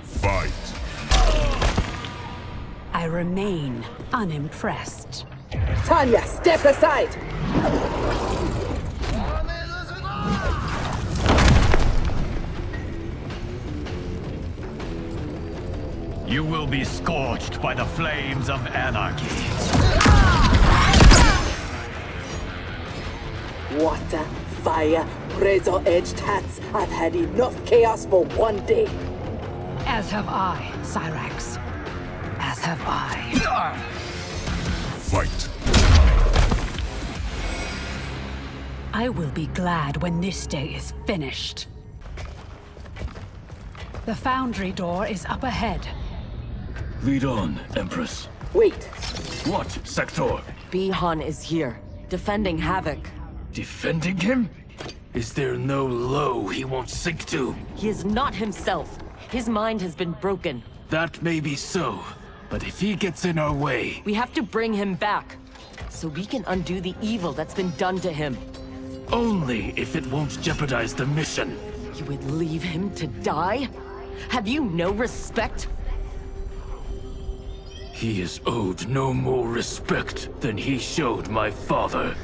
Fight. I remain unimpressed. Tanya, step aside! You will be scorched by the flames of anarchy. Water, fire, razor-edged hats. I've had enough chaos for one day. As have I, Cyrax. As have I. Fight. I will be glad when this day is finished. The foundry door is up ahead. Lead on, Empress. Wait. What, Sector? Bihan is here, defending Havoc. Defending him? Is there no low he won't sink to? He is not himself. His mind has been broken. That may be so, but if he gets in our way... We have to bring him back, so we can undo the evil that's been done to him. Only if it won't jeopardize the mission. You would leave him to die? Have you no respect? He is owed no more respect than he showed my father.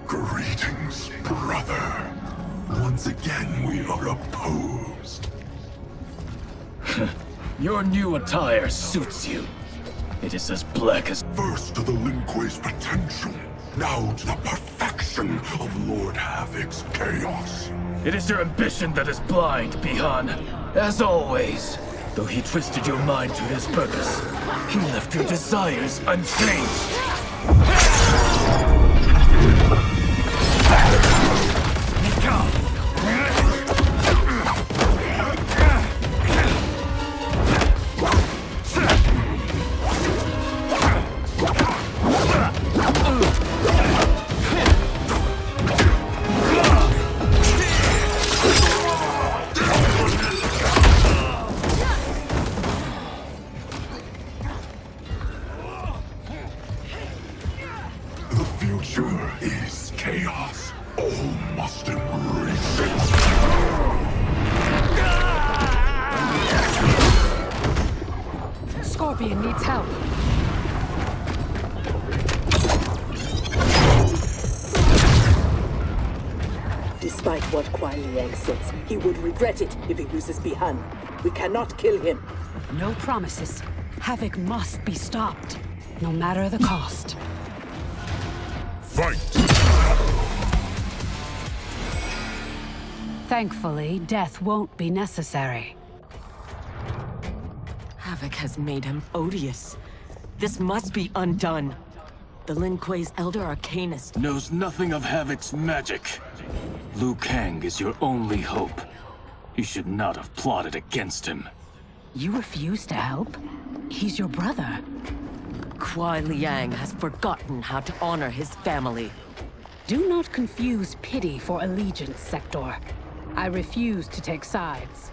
Greetings, brother. Once again, we are opposed. Your new attire suits you. It is as black as... First to the Lin Kuei's potential, now to the perfection of Lord Havoc's chaos. It is your ambition that is blind, Bihan. As always. Though he twisted your mind to his purpose, he left your desires unchanged. The future is chaos. All must embrace it. Scorpion needs help. Despite what Kuai Liang says, he would regret it if he loses Bihan. We cannot kill him. No promises. Havoc must be stopped, no matter the cost. Fight! Thankfully, death won't be necessary. Havoc has made him odious. This must be undone. The Lin Kuei's Elder Arcanist knows nothing of Havoc's magic. Liu Kang is your only hope. You should not have plotted against him. You refuse to help? He's your brother. Kuai Liang has forgotten how to honor his family. Do not confuse pity for allegiance, Sector. I refuse to take sides.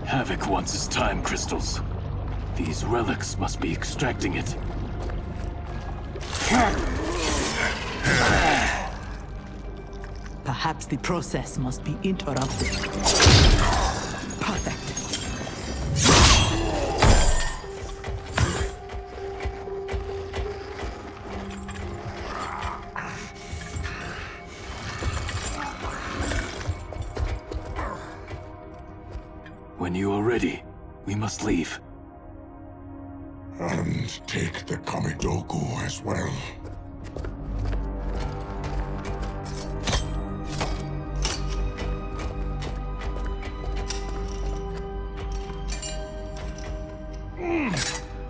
Havoc wants his time crystals. These relics must be extracting it. Perhaps the process must be interrupted. Perfect. When you are ready, we must leave. And take the Kamidogu as well.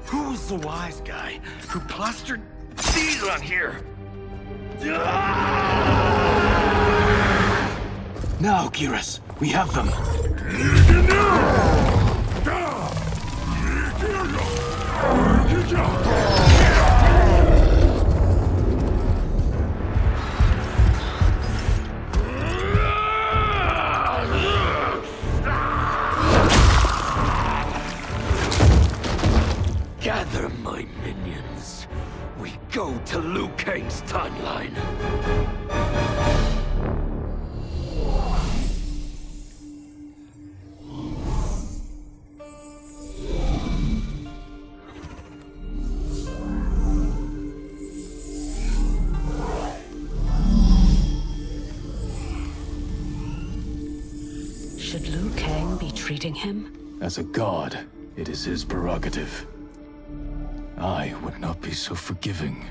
Who's the wise guy who plastered these on here? Now, Geras, we have them. Gather my minions. We go to Liu Kang's timeline. Should Liu Kang be treating him? As a god, it is his prerogative. I would not be so forgiving.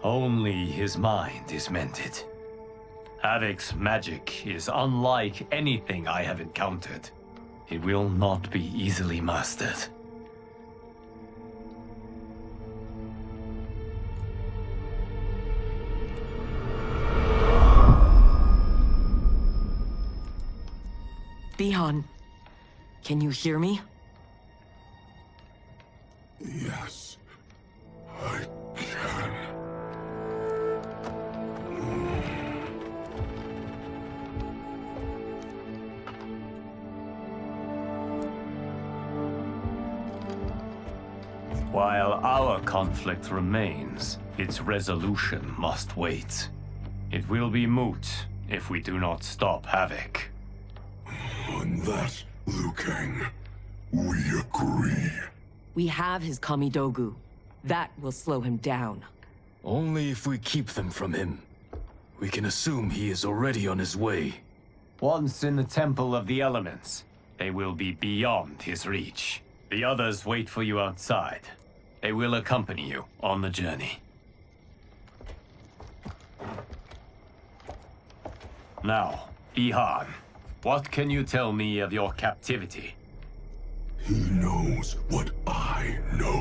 Only his mind is mended. Havoc's magic is unlike anything I have encountered. It will not be easily mastered. Bihan, can you hear me? Yes, I can. While our conflict remains, its resolution must wait. It will be moot if we do not stop Havoc. On that, Liu Kang, we agree. We have his Kamidogu. That will slow him down. Only if we keep them from him. We can assume he is already on his way. Once in the Temple of the Elements, they will be beyond his reach. The others wait for you outside. They will accompany you on the journey. Now, Bihan, what can you tell me of your captivity? He knows what I know.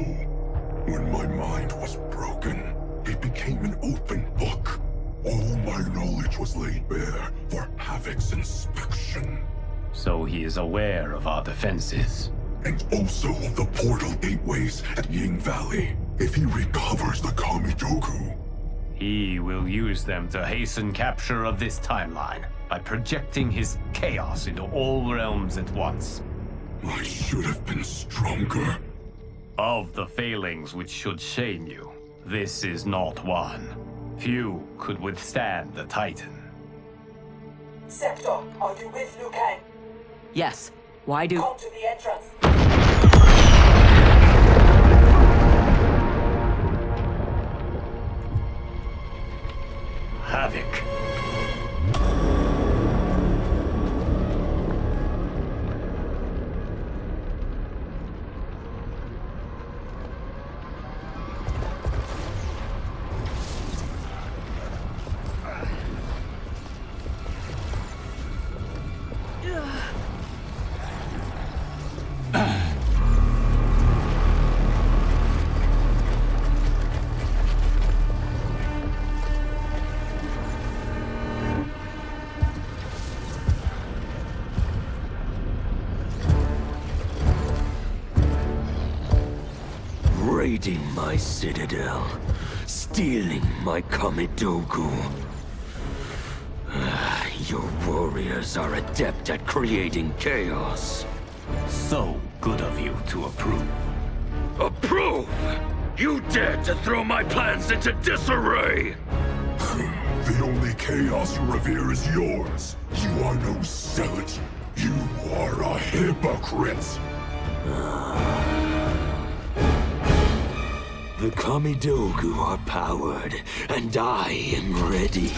When my mind was broken, it became an open book. All my knowledge was laid bare for Havoc's inspection. So he is aware of our defenses. and also of the portal gateways at Ying Valley. If he recovers the Kamidogu, he will use them to hasten capture of this timeline by projecting his chaos into all realms at once. I should have been stronger. Of the failings which should shame you, this is not one. Few could withstand the Titan. Scepter, are you with Liu Kang? Yes. Why do... Come to the entrance. Havoc. Raiding my citadel, stealing my Kamidogu. Your warriors are adept at creating chaos. So good of you to approve. Approve? You dared to throw my plans into disarray! The only chaos you revere is yours. You are no zealot. You are a hypocrite. The Kamidogu are powered, and I am ready.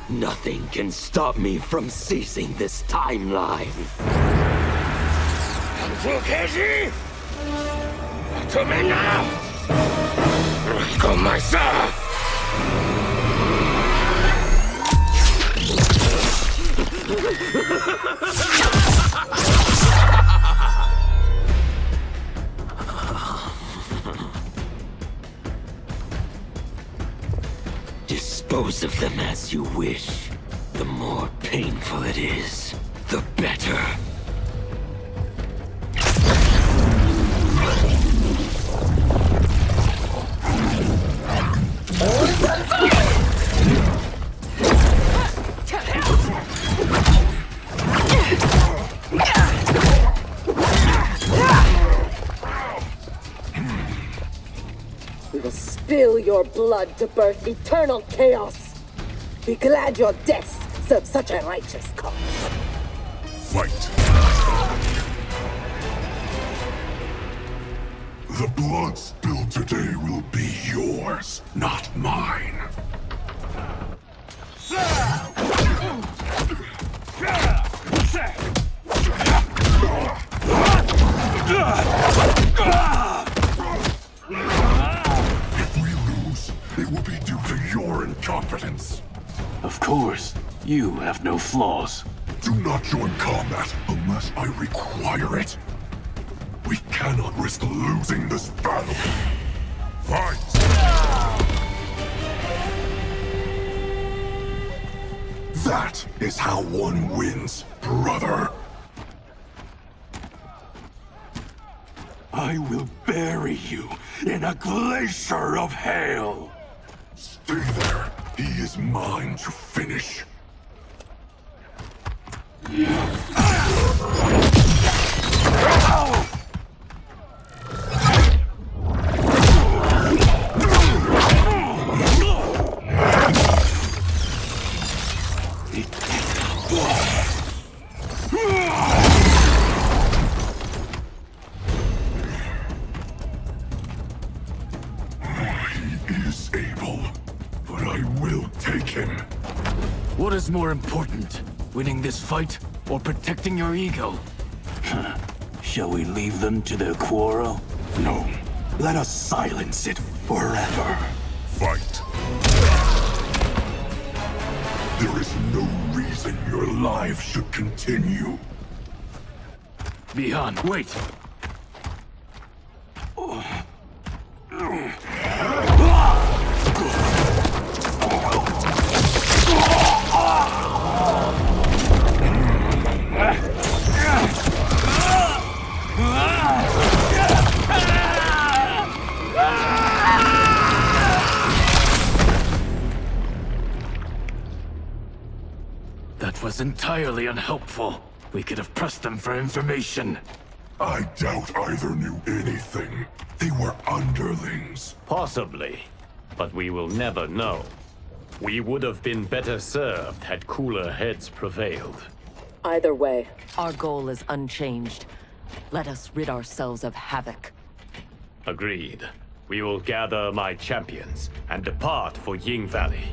Nothing can stop me from seizing this timeline. Fukeji! To me now! Go myself! Dispose of them as you wish. The more painful it is, the better. We will spill your blood to birth eternal chaos. Be glad your deaths serve such a righteous cause. Fight. The blood spilled today will be yours, not mine. If we lose, it will be due to your incompetence. Of course, you have no flaws. Do not join combat unless I require it. We cannot risk losing this battle. Fight! That is how one wins, brother. I will bury you in a glacier of hail. Stay there. He is mine to finish. He is able, but I will take him. What is more important, winning this fight or protecting your ego? Shall we leave them to their quarrel? No. Let us silence it forever. Fight. There is no reason your life should continue. Bihan, wait! That was entirely unhelpful. We could have pressed them for information. I doubt either knew anything. They were underlings. Possibly, but we will never know. We would have been better served had cooler heads prevailed. Either way. Our goal is unchanged. Let us rid ourselves of Havoc. Agreed. We will gather my champions and depart for Ying Valley.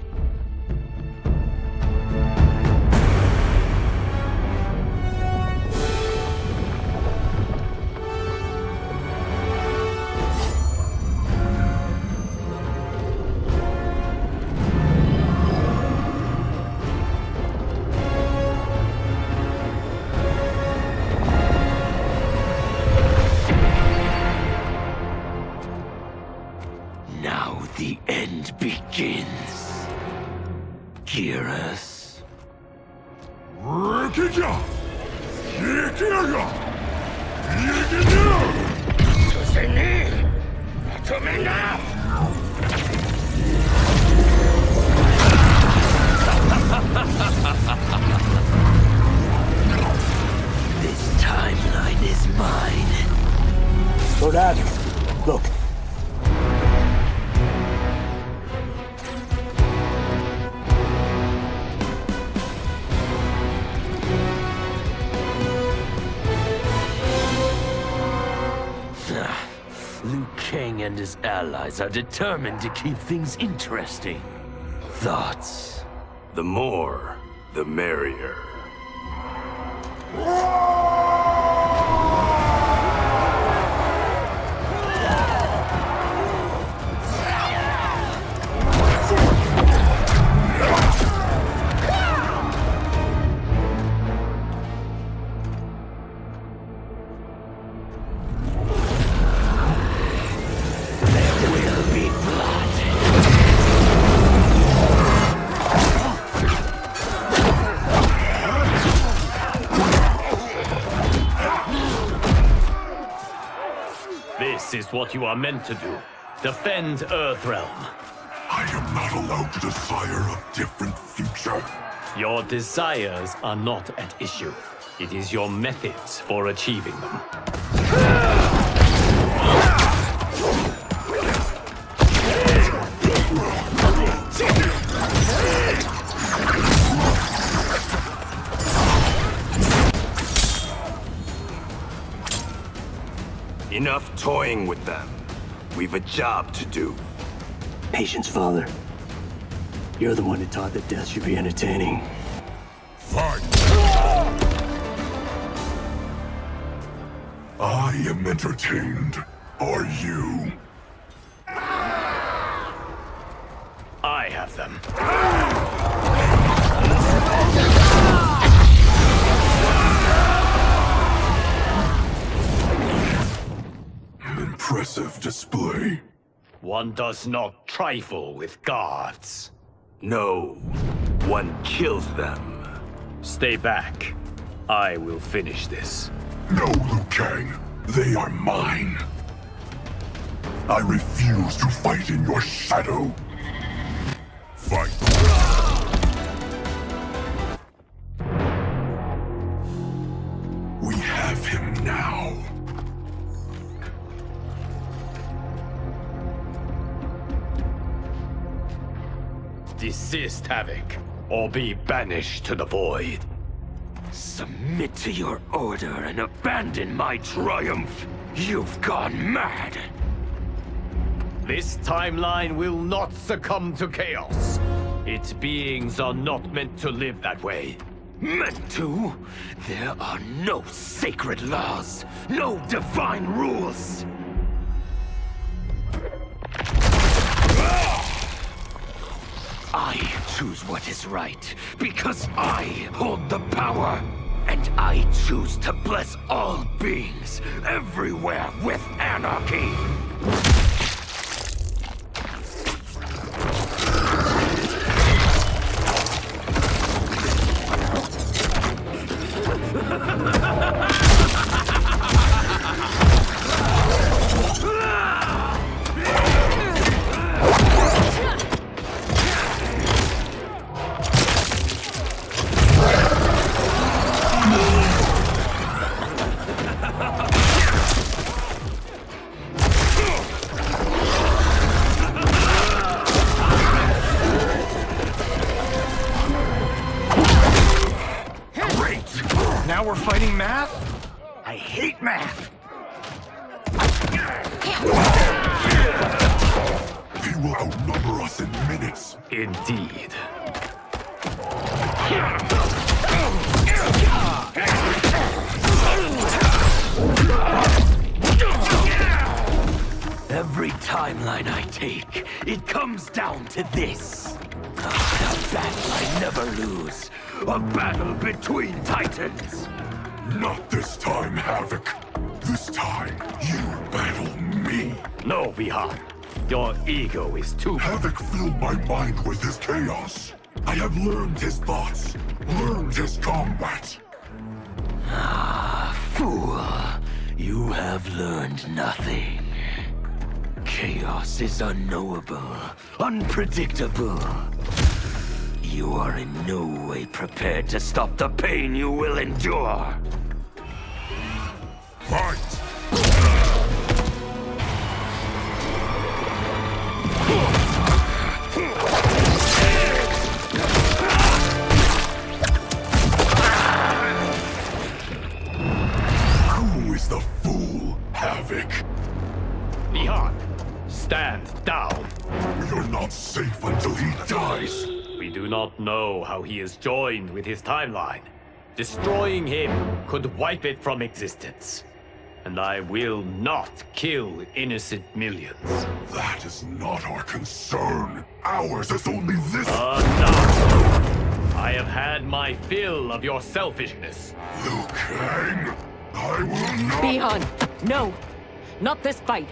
Now the end begins. Geras. This timeline is mine. Lord Havoc, look. Liu Kang and his allies are determined to keep things interesting. Thoughts? The more, the merrier. This is what you are meant to do. Defend Earthrealm. I am not allowed to desire a different future. Your desires are not at issue. It is your methods for achieving them. Enough toying with them. We've a job to do. Patience, Father. You're the one who taught that death should be entertaining. Fight! I am entertained. Are you? I have them. Impressive display. One does not trifle with gods. No, one kills them. Stay back. I will finish this. No, Liu Kang. They are mine. I refuse to fight in your shadow. Fight. We have him now. Desist, Havoc, or be banished to the void. Submit to your order and abandon my triumph. You've gone mad. This timeline will not succumb to chaos. Its beings are not meant to live that way. Meant to? There are no sacred laws, no divine rules. I choose what is right, because I hold the power. And I choose to bless all beings, everywhere, with anarchy. Now we're fighting math? I hate math! He will outnumber us in minutes. Indeed. Every timeline I take, it comes down to this. A battle I never lose. A battle between titans. Not this time, Havoc. This time, you battle me. No, Bihan. Your ego is too... Havoc filled my mind with his chaos. I have learned his thoughts, learned his combat. Ah, fool. You have learned nothing. Chaos is unknowable, unpredictable. You are in no way prepared to stop the pain you will endure. Fight! Who is the fool, Havoc? Bihan, stand down. You're not safe until he dies. We do not know how he is joined with his timeline. Destroying him could wipe it from existence. And I will not kill innocent millions. That is not our concern. Ours is only this. Enough! I have had my fill of your selfishness. Liu Kang, I will not... Bihan, no! Not this fight!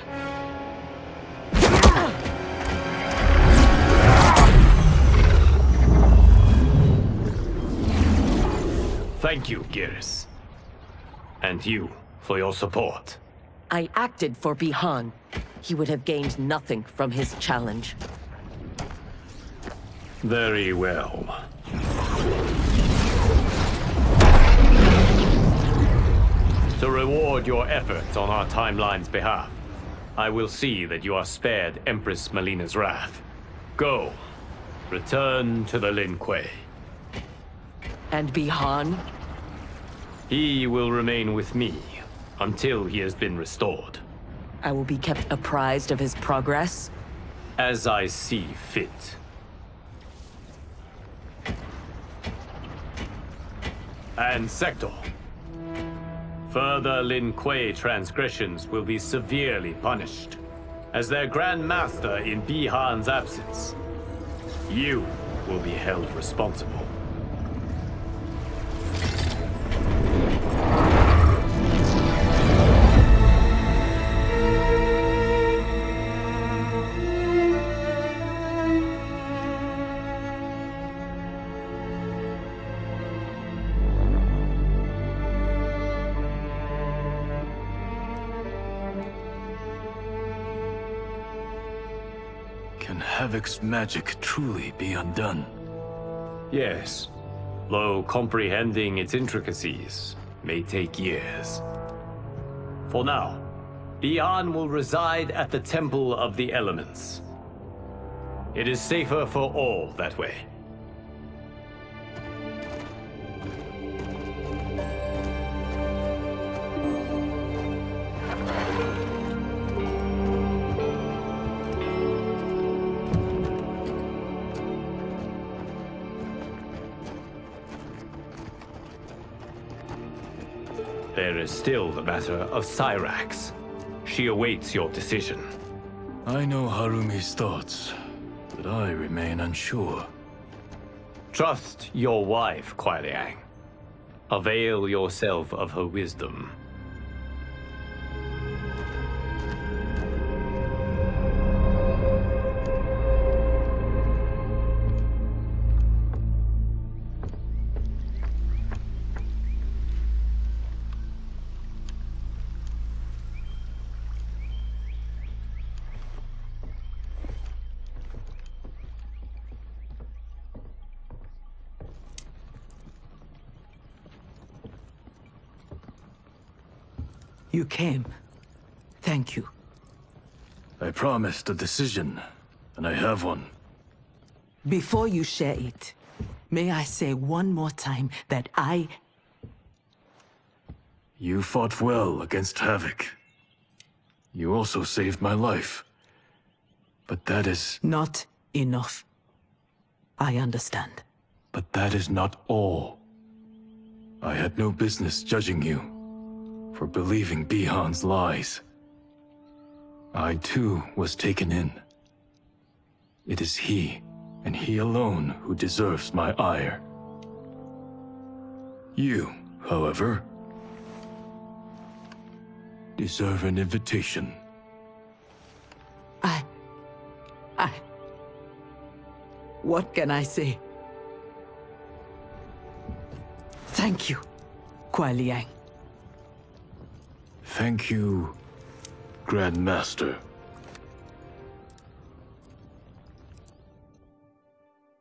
Thank you, Geras. And you, for your support. I acted for Bihan. He would have gained nothing from his challenge. Very well. To reward your efforts on our timeline's behalf, I will see that you are spared Empress Melina's wrath. Go. Return to the Lin Kuei. And Bihan? He will remain with me until he has been restored. I will be kept apprised of his progress? As I see fit. And Sector. Further Lin Kuei transgressions will be severely punished. As their Grand Master in Bihan's absence, you will be held responsible. Can Havoc's magic truly be undone? Yes, though comprehending its intricacies may take years. For now, Bihan will reside at the Temple of the Elements. It is safer for all that way. There is still the matter of Cyrax. She awaits your decision. I know Harumi's thoughts, but I remain unsure. Trust your wife, Kuai Liang. Avail yourself of her wisdom. You came. Thank you. I promised a decision, and I have one. Before you share it, may I say one more time that I You fought well against Havoc. You also saved my life. But that is... Not enough. I understand. But that is not all. I had no business judging you for believing Bihan's lies. I too was taken in. It is he, and he alone, who deserves my ire. You, however, deserve an invitation. What can I say? Thank you, Kuai Liang. Thank you, Grand Master.